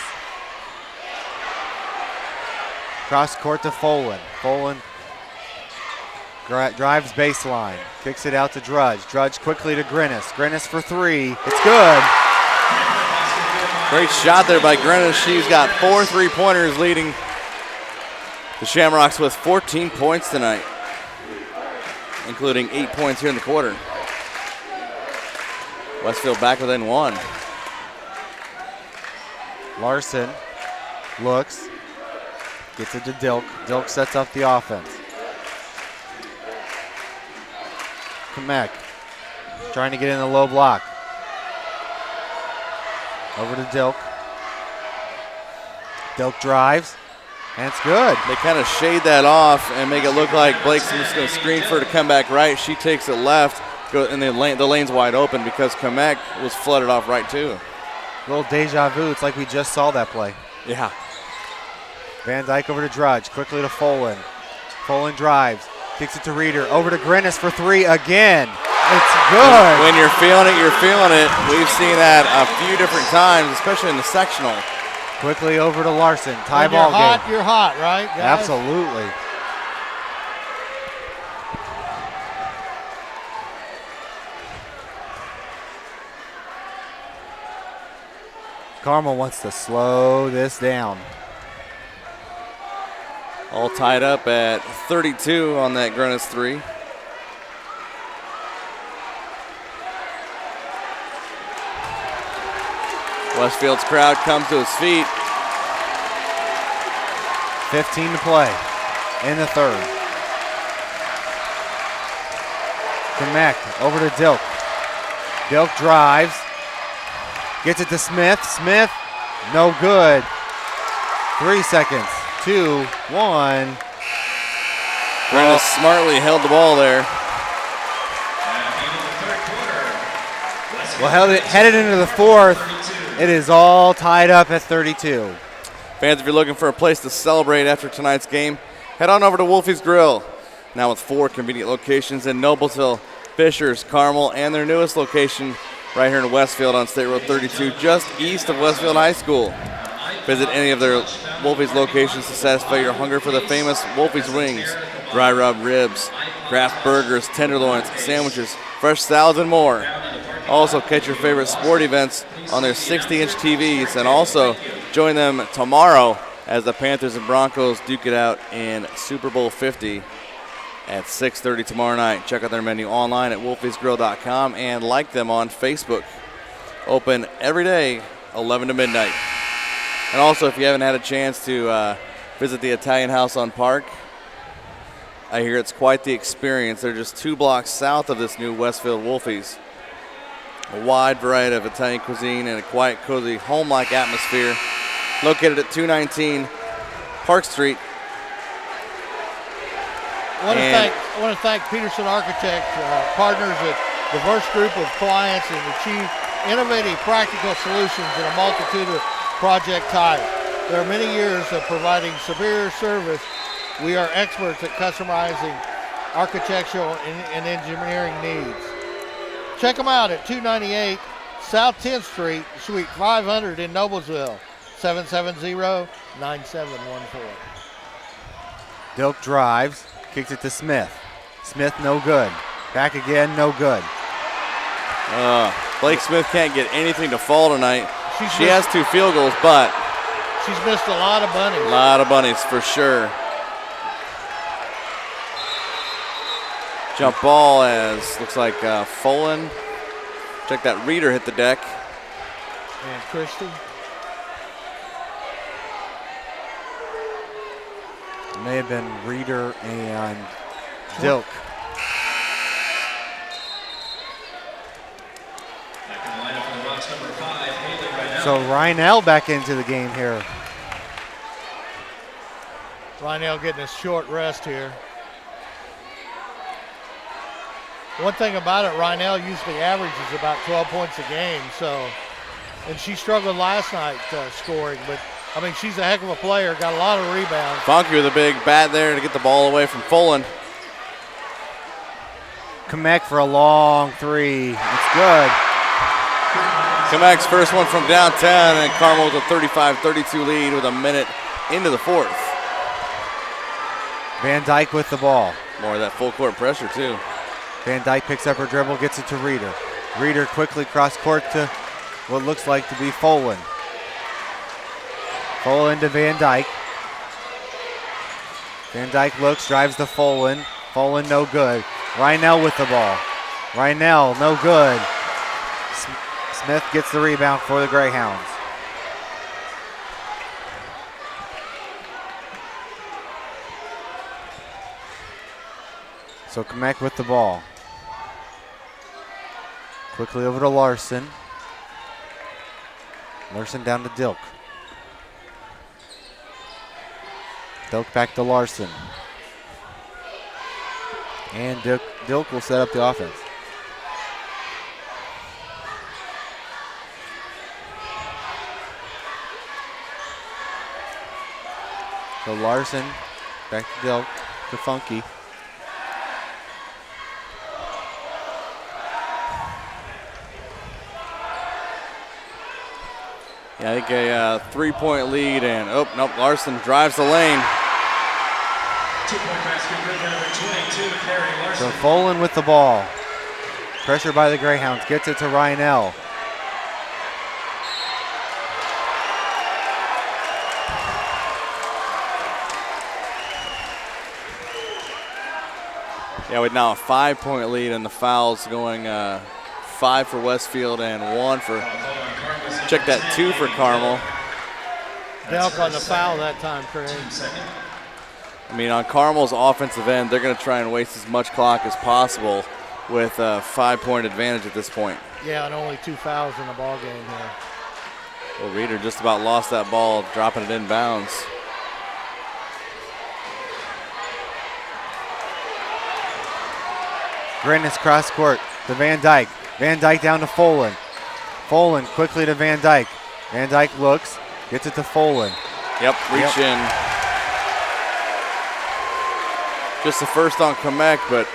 Cross court to Folan. Folan drives baseline. Kicks it out to Drudge. Drudge quickly to Grennis. Grennis for three. It's good. Great shot there by Grennis. She's got 4 3-pointers, leading the Shamrocks with 14 points tonight, including 8 points here in the quarter. Westfield back within 1. Larson looks, gets it to Dilk. Dilk sets up the offense. Kamek trying to get in the low block. Over to Dilk. Dilk drives, and it's good. They kind of shade that off and make it look like Blake Smith's going to screen for her to come back right. She takes it left, and the lane's wide open because Kamek was flooded off right too. A little deja vu. It's like we just saw that play. Yeah. Van Dyke over to Drudge. Quickly to Folan. Folan drives. Kicks it to Reeder. Over to Grennis for three again. It's good. When you're feeling it, you're feeling it. We've seen that a few different times, especially in the sectional. Quickly over to Larson. Tie when ball you're hot, game. you're hot, right, guys? Absolutely. Carmel wants to slow this down. All tied up at 32 on that Grennis three. Westfield's crowd comes to its feet. 15 to play in the third. Kamek over to Dilk. Dilk drives. Gets it to Smith. Smith, no good. 3 seconds. 2, 1. Grennis smartly held the ball there. Well, headed into the fourth. It is all tied up at 32. Fans, if you're looking for a place to celebrate after tonight's game, head on over to Wolfie's Grill. Now with 4 convenient locations in Noblesville, Fishers, Carmel, and their newest location right here in Westfield on State Road 32, just east of Westfield High School. Visit any of their Wolfie's locations to satisfy your hunger for the famous Wolfie's wings, dry rub ribs, craft burgers, tenderloins, sandwiches, fresh salads, and more. Also, catch your favorite sport events on their 60-inch TVs, and also join them tomorrow as the Panthers and Broncos duke it out in Super Bowl 50 at 6:30 tomorrow night. Check out their menu online at wolfiesgrill.com and like them on Facebook. Open every day, 11 to midnight. And also, if you haven't had a chance to visit the Italian House on Park, I hear it's quite the experience. They're just 2 blocks south of this new Westfield Wolfies. A wide variety of Italian cuisine and a quiet, cozy, home-like atmosphere. Located at 219 Park Street. I want to thank Peterson Architect, partners with a diverse group of clients and achieve innovative, practical solutions in a multitude of project types. There are many years of providing superior service. We are experts at customizing architectural and engineering needs. Check them out at 298 South 10th Street, Suite 500 in Noblesville, 770-9714. Dilk drives, kicks it to Smith. Smith, no good. Back again, no good. Blake Smith can't get anything to fall tonight. She has 2 field goals, but she's missed a lot of bunnies. A lot of bunnies for sure. Jump ball as looks like Folan Check that. Reeder hit the deck. And Christie. May have been Reeder and Dilk. Back in the lineup for the Rocks, number 5, Haley Rynell. So Rynell back into the game here. Rynell getting a short rest here. One thing about it, Rynell usually averages about 12 points a game. So, and she struggled last night scoring, but I mean, she's a heck of a player, got a lot of rebounds. Funky with a big bat there to get the ball away from Folan. Kamek for a long three. It's good. Kamek's first one from downtown, and Carmel with a 35-32 lead with a minute into the fourth. Van Dyke with the ball. More of that full court pressure, too. Van Dyke picks up her dribble, gets it to Reeder. Reeder quickly cross court to what looks like to be Folan. Folan to Van Dyke. Van Dyke looks, drives to Folan. Folan no good. Rynell with the ball. Rynell no good. Smith gets the rebound for the Greyhounds. So Kamek with the ball. Quickly over to Larson. Larson down to Dilk. Dilk back to Larson. And Dilk will set up the offense. So Larson back to Dilk to Funky. Yeah, I think a 3-point lead, and Larson drives the lane. 2-point basket, number 22, Carrie Larson. So Folan with the ball. Pressure by the Greyhounds, gets it to Rynell. Yeah, with now a 5-point lead, and the fouls going 5 for Westfield and 1 for, check that, 2 for Carmel. Delk on the foul that time, Craig. I mean, on Carmel's offensive end, they're going to try and waste as much clock as possible with a 5-point advantage at this point. Yeah, and only 2 fouls in the ball game here. Well, Reeder just about lost that ball, dropping it inbounds. Grennis cross court to Van Dyke. Van Dyke down to Folan. Folan quickly to Van Dyke. Van Dyke looks, gets it to Folan. Yep, reach in. Just the first on Kamek, but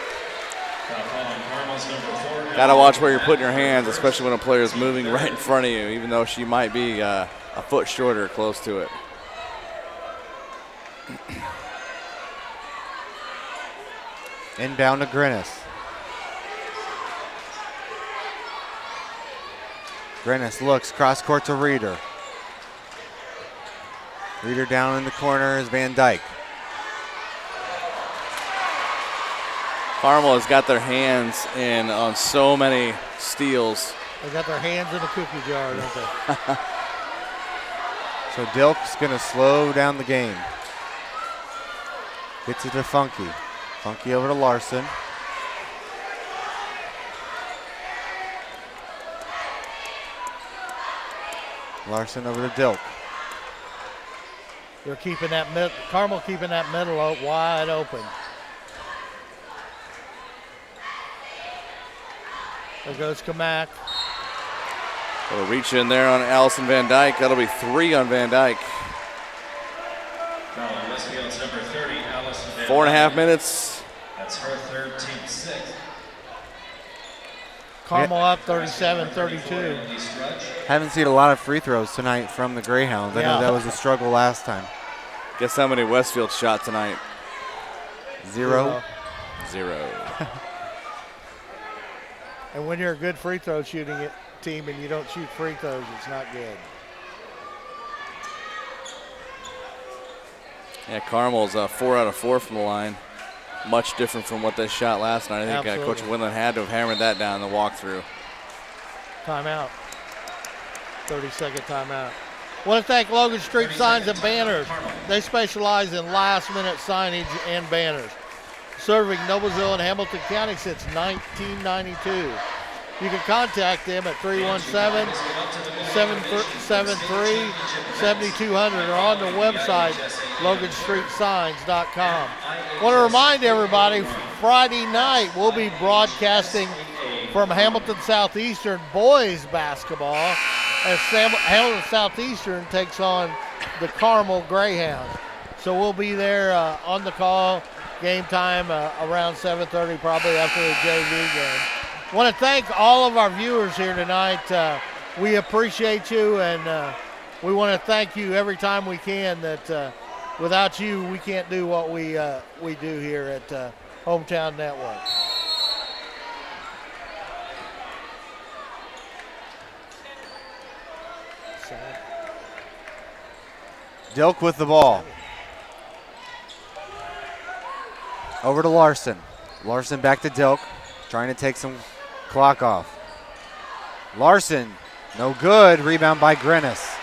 gotta watch where you're putting your hands, especially when a player is moving right in front of you, even though she might be a foot shorter or close to it. Inbound to Grennis. Grennis looks, cross court to Reeder. Reeder down in the corner is Van Dyke. Carmel has got their hands in on so many steals. They got their hands in the cookie jar, don't they? So Dilk's gonna slow down the game. Gets it to Funky. Funky over to Larson. Larson over to Dilk. They're keeping that Carmel keeping that middle wide open. There goes Kamak. We'll reach in there on Allison Van Dyke. That'll be 3 on Van Dyke. Westfield's number 30, Allison Van 4.5 minutes. That's her third, team 6. Carmel up 37-32. Haven't seen a lot of free throws tonight from the Greyhounds. I know that was a struggle last time. Guess how many Westfield shot tonight? 0. 0. And when you're a good free throw shooting team and you don't shoot free throws, it's not good. Yeah, Carmel's 4 out of 4 from the line. Much different from what they shot last night. I think Coach Winland had to have hammered that down in the walkthrough. Timeout. 30-second timeout. Want to thank Logan Street Signs and Banners. They specialize in last-minute signage and banners. Serving Noblesville and Hamilton County since 1992. You can contact them at 317-773-7200 or on the website, loganstreetsigns.com. Want to remind everybody, Friday night we'll be broadcasting from Hamilton Southeastern boys basketball as Hamilton Southeastern takes on the Carmel Greyhounds. So we'll be there on the call, game time around 7:30, probably after the JV game. Want to thank all of our viewers here tonight. We appreciate you, and we want to thank you every time we can. That without you, we can't do what we do here at Hometown Network. Dilk with the ball. Over to Larson. Larson back to Dilk, trying to take some clock off. Larson, no good. Rebound by Grennis.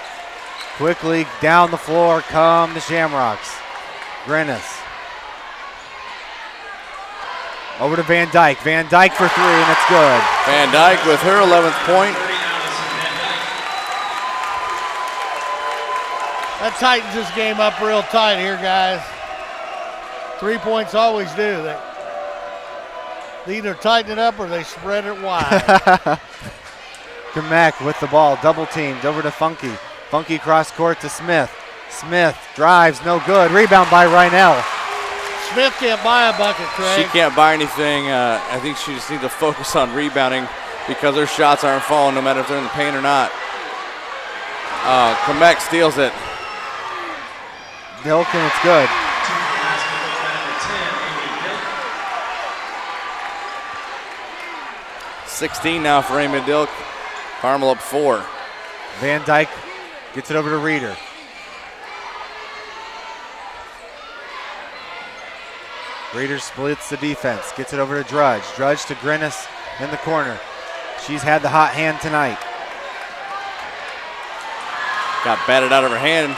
Quickly down the floor come the Shamrocks. Grennis. Over to Van Dyke. Van Dyke for three, and it's good. Van Dyke with her 11th point. That tightens this game up real tight here, guys. 3 points always do. They either tighten it up or they spread it wide. Kamek with the ball, double teamed over to Funky. Funky cross court to Smith. Smith drives, no good. Rebound by Rynell. Smith can't buy a bucket, Craig. She can't buy anything. I think she just needs to focus on rebounding because her shots aren't falling no matter if they're in the paint or not. Kamek steals it. Dilk, and it's good. $16 now for Amy Dilk. Carmel up 4. Van Dyke gets it over to Reeder. Reeder splits the defense, gets it over to Drudge. Drudge to Grennis in the corner. She's had the hot hand tonight. Got batted out of her hand.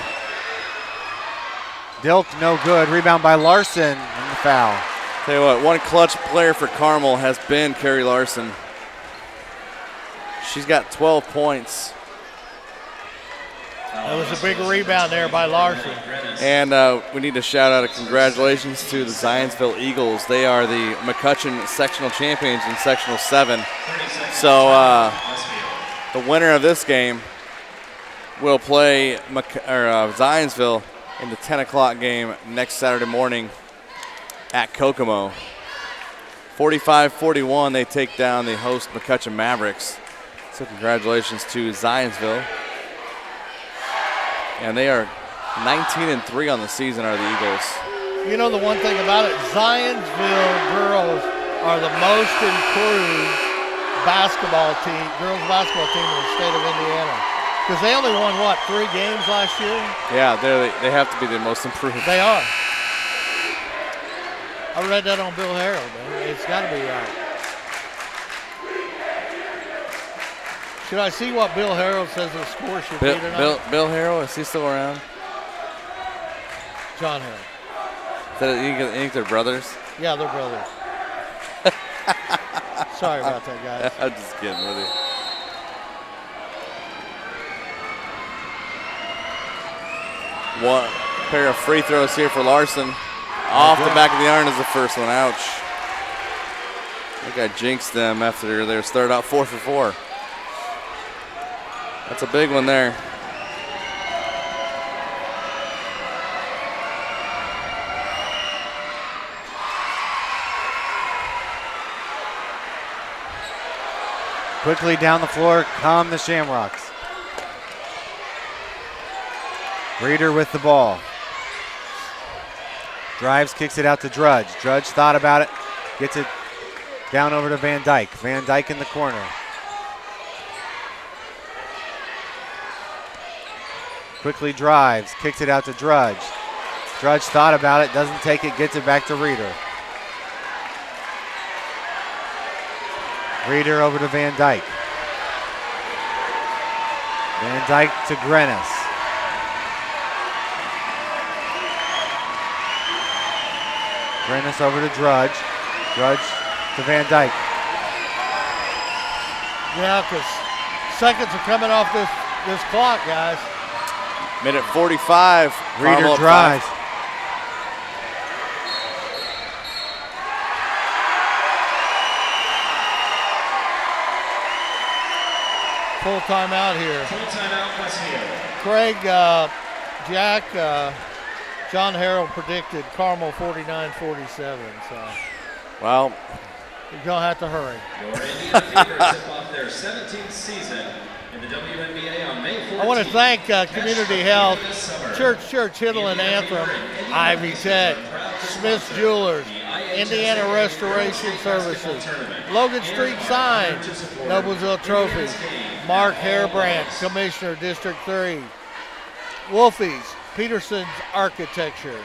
Dilk, no good. Rebound by Larson and the foul. Tell you what, one clutch player for Carmel has been Carrie Larson. She's got 12 points. That was a big rebound there by Larson. And we need to shout out a congratulations to the Zionsville Eagles. They are the McCutcheon sectional champions in Sectional 7. So the winner of this game will play Zionsville in the 10 o'clock game next Saturday morning at Kokomo. 45-41, they take down the host McCutcheon Mavericks. So congratulations to Zionsville. And they are 19-3 on the season, are the Eagles. You know the one thing about it, Zionsville girls are the most improved girls basketball team in the state of Indiana. Because they only won, 3 games last year? Yeah, they have to be the most improved. They are. I read that on Bill Harrell, man. It's got to be right. Should I see what Bill Harrell says the score should be tonight? Bill Harrell, is he still around? John Harrell. You think they're brothers? Yeah, they're brothers. Sorry about that, guys. I'm just kidding with you. One pair of free throws here for Larson. Off the back of the iron is the first one. Ouch. I think I jinxed them after they started out 4 for 4. That's a big one there. Quickly down the floor come the Shamrocks. Reeder with the ball. Drives, kicks it out to Drudge. Drudge thought about it, gets it down over to Van Dyke. Van Dyke in the corner. Quickly drives, kicks it out to Drudge. Drudge thought about it, doesn't take it, gets it back to Reeder. Reeder over to Van Dyke. Van Dyke to Grennis. Grennis over to Drudge. Drudge to Van Dyke. Yeah, because seconds are coming off this clock, guys. Minute 45. Reeder Carmel drives. Full timeout here. Full timeout, Westfield. Craig, Jack, John Harrell predicted Carmel 49-47, so. Well, you're going to have to hurry. Your Indiana Fever tip off their 17th season in the WNBA on May 14th. I want to thank Community Health, Church, Hiddle and Anthem, Ivy Tech, Smith's Jewelers, Indiana Restoration Services, Logan Street Sign, Noblesville Trophy, Mark Hairbrandt, Commissioner, District 3, Wolfies, Peterson's Architecture.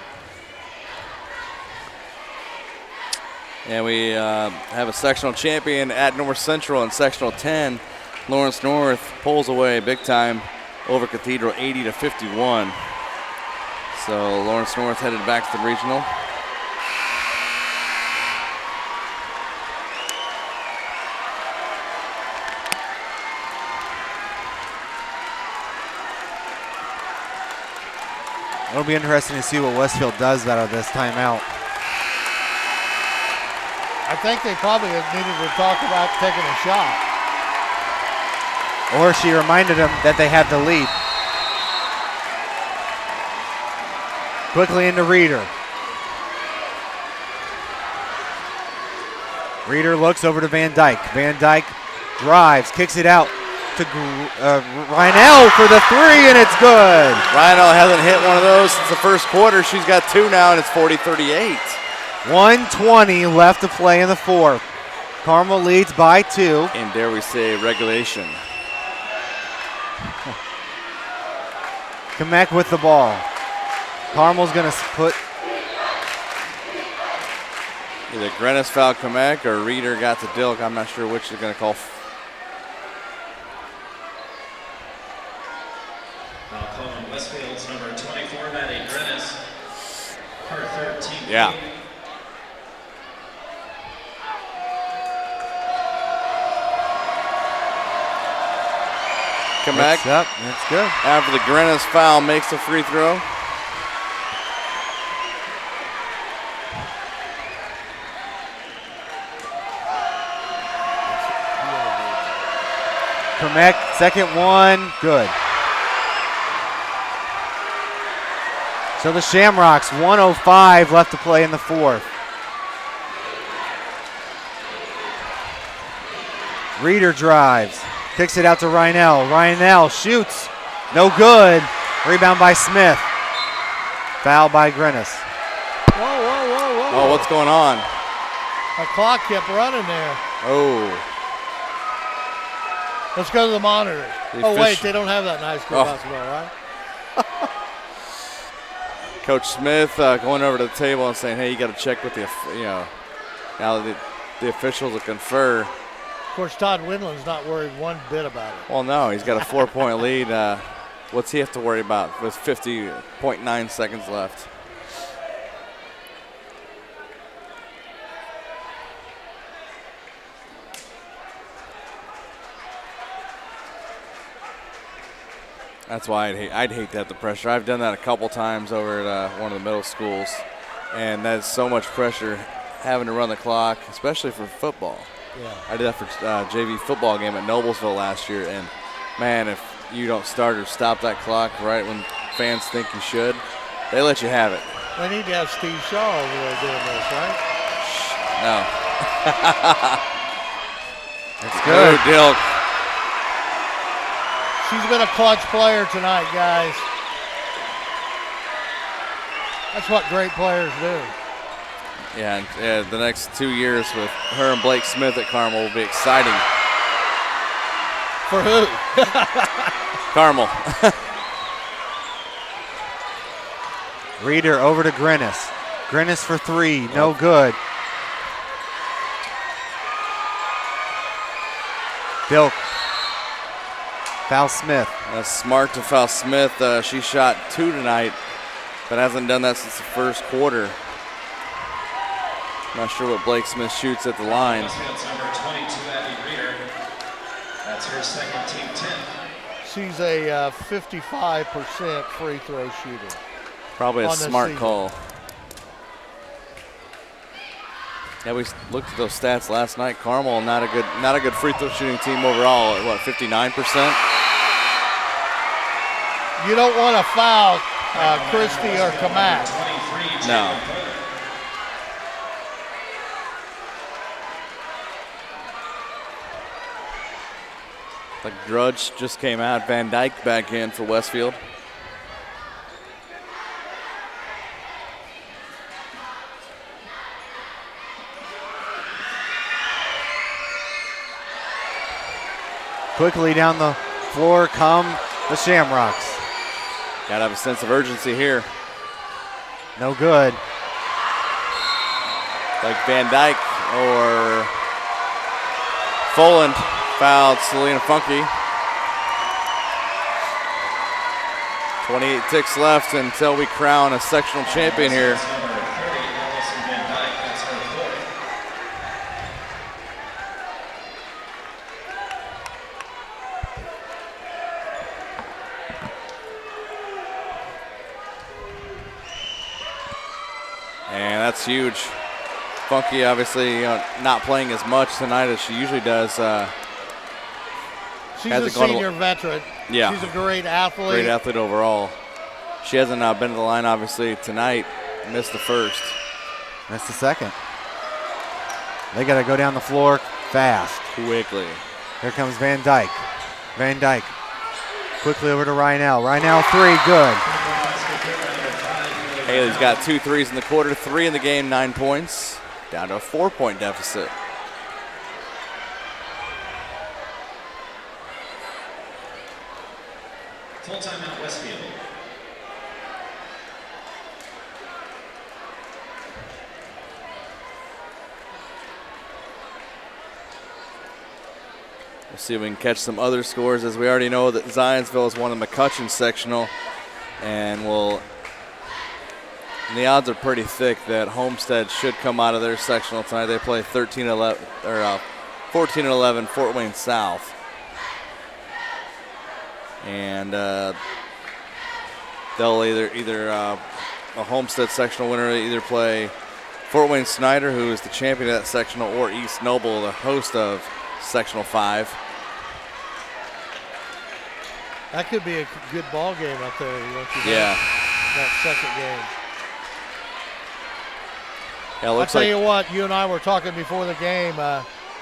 and we have a sectional champion at North Central in sectional 10. Lawrence North pulls away big time over Cathedral 80-51. So Lawrence North headed back to the regional. It'll be interesting to see what Westfield does out of this timeout. I think they probably needed to talk about taking a shot. Or she reminded them that they had the lead. Quickly into Reeder. Reeder looks over to Van Dyke. Van Dyke drives, kicks it out to Rynell for the three, and it's good. Rynell hasn't hit one of those since the first quarter. She's got two now, and it's 40-38. 1:20 left to play in the fourth. Carmel leads by 2. And dare we say regulation. Kamek with the ball. Carmel's going to put. Either Grennis fouled Kamek or Reeder got to Dilk. I'm not sure which they're going to call. Now calling Westfield's number 24, Maddie Grennis, her 13th. Yeah. Kamek, Up. That's good. after the Grennis foul, makes the free throw. Kamek, second one, good. So the Shamrocks, 1:05 left to play in the fourth. Reeder drives, kicks it out to Rynell. Rynell shoots, no good. Rebound by Smith. Foul by Grennis. Whoa. Oh, what's going on? The clock kept running there. Oh, Let's go to the monitor. The Oh, wait, official- they don't have that in high school basketball, right? Coach Smith going over to the table and saying, "Hey, you got to check with the, now that the officials will confer." Of course, Todd Winland's not worried one bit about it. Well, no, he's got a 4-point lead. What's he have to worry about with 50.9 seconds left? That's why I'd hate to have the pressure. I've done that a couple times over at one of the middle schools, and that's so much pressure having to run the clock, especially for football. Yeah. I did that for JV football game at Noblesville last year, and man, if you don't start or stop that clock right when fans think you should, they let you have it. They need to have Steve Shaw over there doing this, right? No. That's good. Oh, Dilk. She's been a clutch player tonight, guys. That's what great players do. Yeah, and the next 2 years with her and Blake Smith at Carmel will be exciting. For who? Carmel. Reeder over to Grennis. Grennis for three, no good. Dilk Foul Smith. That's smart to foul Smith. She shot 2 tonight, but hasn't done that since the first quarter. Not sure what Blake Smith shoots at the line. Westfield's number 22, Abby Reeder. That's her second team 10th. She's a 55% free throw shooter. Probably a on this smart season. call. Yeah, we looked at those stats last night. Carmel, not a good free throw shooting team overall. At what, 59%? You don't want to foul Christie or Kamak. 23, No. Jacob Fuller. Like Drudge just came out. Van Dyke back in for Westfield. Quickly down the floor come the Shamrocks. Gotta have a sense of urgency here. No good. Like Van Dyke or Foland fouled Selena Funky. 28 ticks left until we crown a sectional champion here. Number 30, Allison Van Dyke. That's her fourth. And that's huge. Funky obviously not playing as much tonight as she usually does. She's Hasn't a gone to- senior veteran. Yeah. She's a great athlete. Great athlete overall. She hasn't been to the line obviously tonight. Missed the first. That's the second. They got to go down the floor fast. Quickly. Here comes Van Dyke. Van Dyke quickly over to Rynell. Rynell 3, good. Haley's got 2 threes in the quarter, 3 in the game, 9 points. Down to a 4-point deficit. Full timeout, Westfield. We'll see if we can catch some other scores, as we already know that Zionsville is one of McCutcheon sectional, and the odds are pretty thick that Homestead should come out of their sectional tonight. They play 14-11 Fort Wayne South, and they'll either a Homestead sectional winner either play Fort Wayne Snyder, who is the champion of that sectional, or East Noble, the host of Sectional 5. That could be a good ball game up there. Yeah. That second game. Yeah, it I'll looks tell like you what, you and I were talking before the game.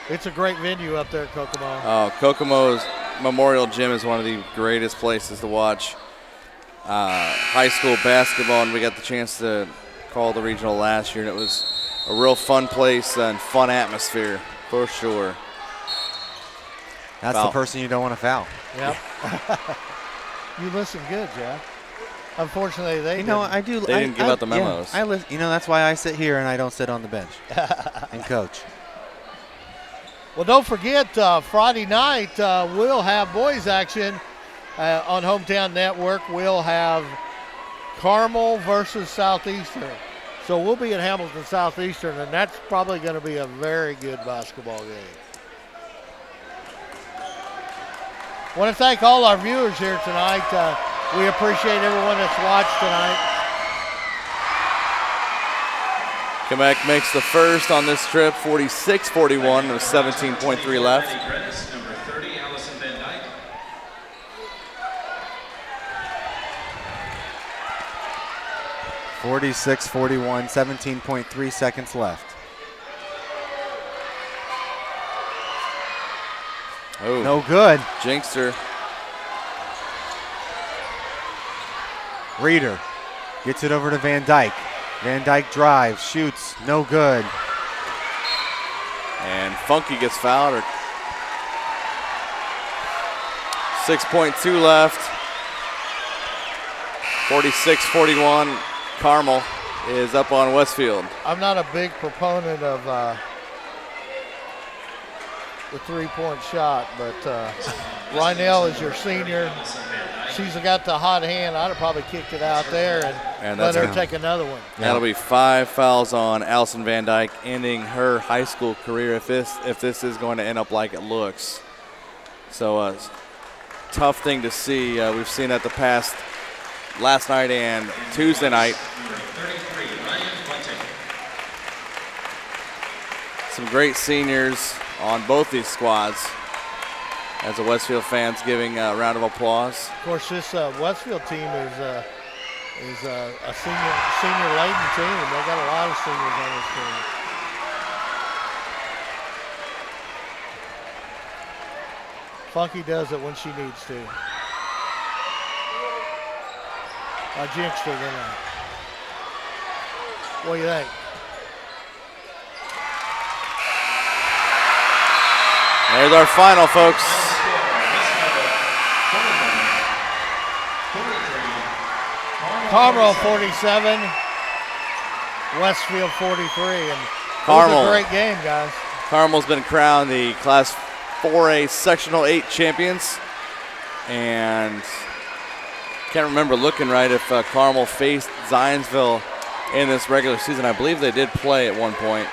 It's a great venue up there at Kokomo. Kokomo's Memorial Gym is one of the greatest places to watch high school basketball, and we got the chance to call the regional last year, and it was a real fun place and fun atmosphere for sure. That's Foul. the person you don't want to foul. Yep. You listen good, Jeff. Unfortunately, they didn't. I do. They didn't give out the memos. Yeah, that's why I sit here and I don't sit on the bench and coach. Well, don't forget, Friday night we'll have boys action on Hometown Network. We'll have Carmel versus Southeastern. So we'll be at Hamilton Southeastern, and that's probably going to be a very good basketball game. I want to thank all our viewers here tonight. We appreciate everyone that's watched tonight. Quebec makes the first on this trip, 46-41 with 17.3 left. Gredis, number 30, Allison Van Dyke. (46-41), 17.3 seconds left. Oh, No good. jinxed her. Reeder gets it over to Van Dyke. Van Dyke drives, shoots, no good. And Funky gets fouled. 6.2 left. 46-41. Carmel is up on Westfield. I'm not a big proponent of the three-point shot. But Rynell is your senior. She's got the hot hand. I'd have probably kicked it out there and let her take another one. That'll be 5 fouls on Allison Van Dyke, ending her high school career if this is going to end up like it looks. So tough thing to see. We've seen that last night and Tuesday night. Some great seniors on both these squads. As the Westfield fans giving a round of applause. Of course, this Westfield team is a senior-laden team. They got a lot of seniors on this team. Funky does it when she needs to. I jinxed her, didn't I? What do you think? There's our final, folks. Carmel 47, Westfield 43, and Carmel, it was a great game, guys. Carmel's been crowned the Class 4A Sectional 8 champions, and can't remember looking right if Carmel faced Zionsville in this regular season. I believe they did play at one point,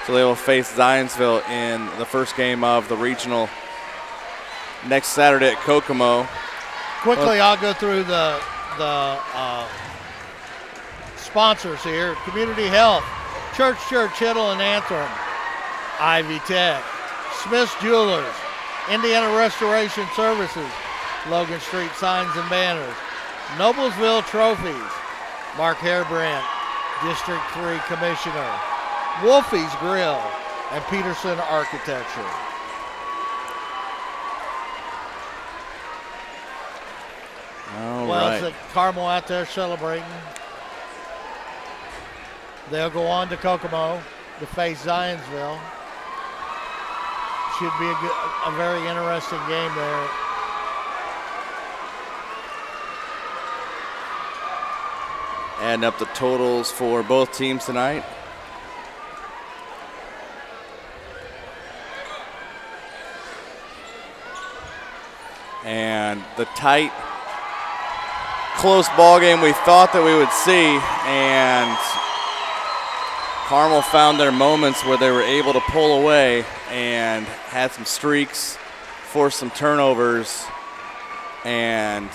so they will face Zionsville in the first game of the regional next Saturday at Kokomo. Quickly, I'll go through the sponsors here. Community Health, Church Hittle and Antrim, Ivy Tech, Smith's Jewelers, Indiana Restoration Services, Logan Street Signs and Banners, Noblesville Trophies, Mark Hairbrandt, District 3 Commissioner, Wolfie's Grill, and Peterson Architecture. All well, right. it's Carmel out there celebrating. They'll go on to Kokomo to face Zionsville. Should be a very interesting game there. Adding up the totals for both teams tonight. And the tight, close ball game we thought that we would see, and Carmel found their moments where they were able to pull away and had some streaks, forced some turnovers, and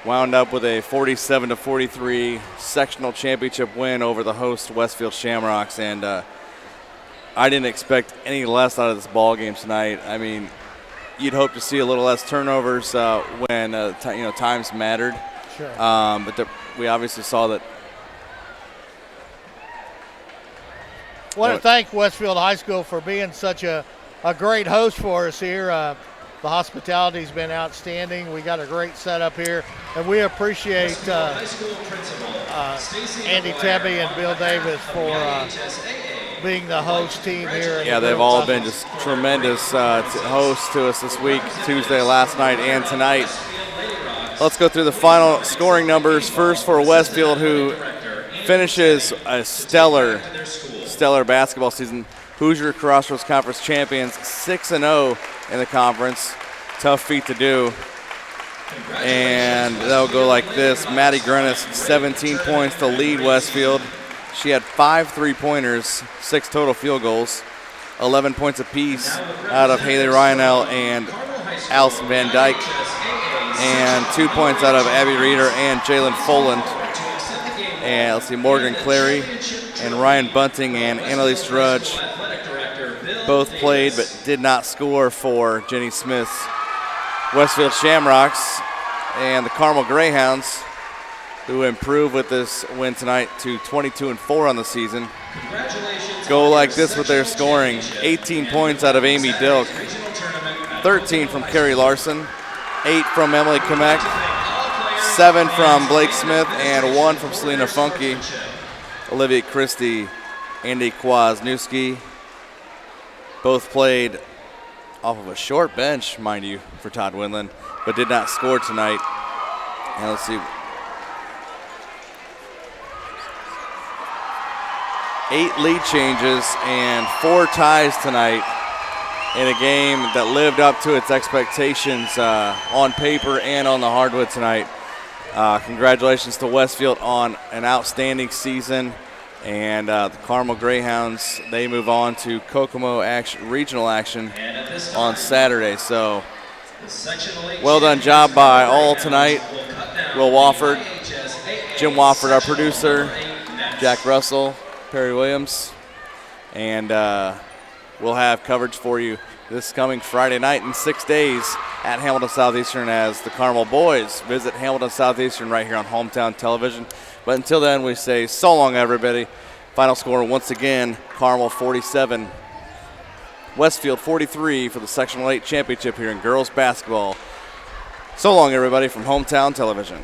wound up with a 47-43 sectional championship win over the host Westfield Shamrocks. And I didn't expect any less out of this ball game tonight. I mean, you'd hope to see a little less turnovers when times mattered. Sure. But we obviously saw that. I want to thank Westfield High School for being such a great host for us here. The hospitality's been outstanding. We got a great setup here, and we appreciate Andy Tebby and Bill Davis for being the host team here. Yeah, they've all been just tremendous hosts to us this week, Tuesday, last night, and tonight. Let's go through the final scoring numbers. First for Westfield, who finishes a stellar basketball season. Hoosier Crossroads Conference champions, 6-0 in the conference. Tough feat to do. And they'll go like this. Maddie Grenis, 17 points to lead Westfield. She had 5 3-pointers, 6 total field goals, 11 points apiece out of Haley Rynell and Allison Van Dyke, and 2 points out of Abby Reeder and Jalen Foland. And let's see, Morgan Clary and Ryan Bunting and Annalise Drudge both played but did not score for Jenny Smith's Westfield Shamrocks. And the Carmel Greyhounds, who improved with this win tonight to 22-4 on the season, go like this with their scoring. 18 points out of Amy Dilk, 13 from Carrie Larson, 8 from Emily Kamek, 7 from Blake Smith, and 1 from Selena Funky. Olivia Christie, Andy Kwasniewski both played off of a short bench, mind you, for Todd Winland, but did not score tonight. And let's see. 8 lead changes and 4 ties tonight in a game that lived up to its expectations on paper and on the hardwood tonight. Congratulations to Westfield on an outstanding season. And the Carmel Greyhounds, they move on to Kokomo regional action on Saturday. So well done job by all tonight. Will Wofford, Jim Wofford, our producer, Jack Russell, Perry Williams. And we'll have coverage for you this coming Friday night in 6 days at Hamilton Southeastern as the Carmel boys visit Hamilton Southeastern right here on Hometown Television. But until then, we say so long, everybody. Final score once again, Carmel 47, Westfield 43 for the Sectional 8 championship here in girls basketball. So long, everybody, from Hometown Television.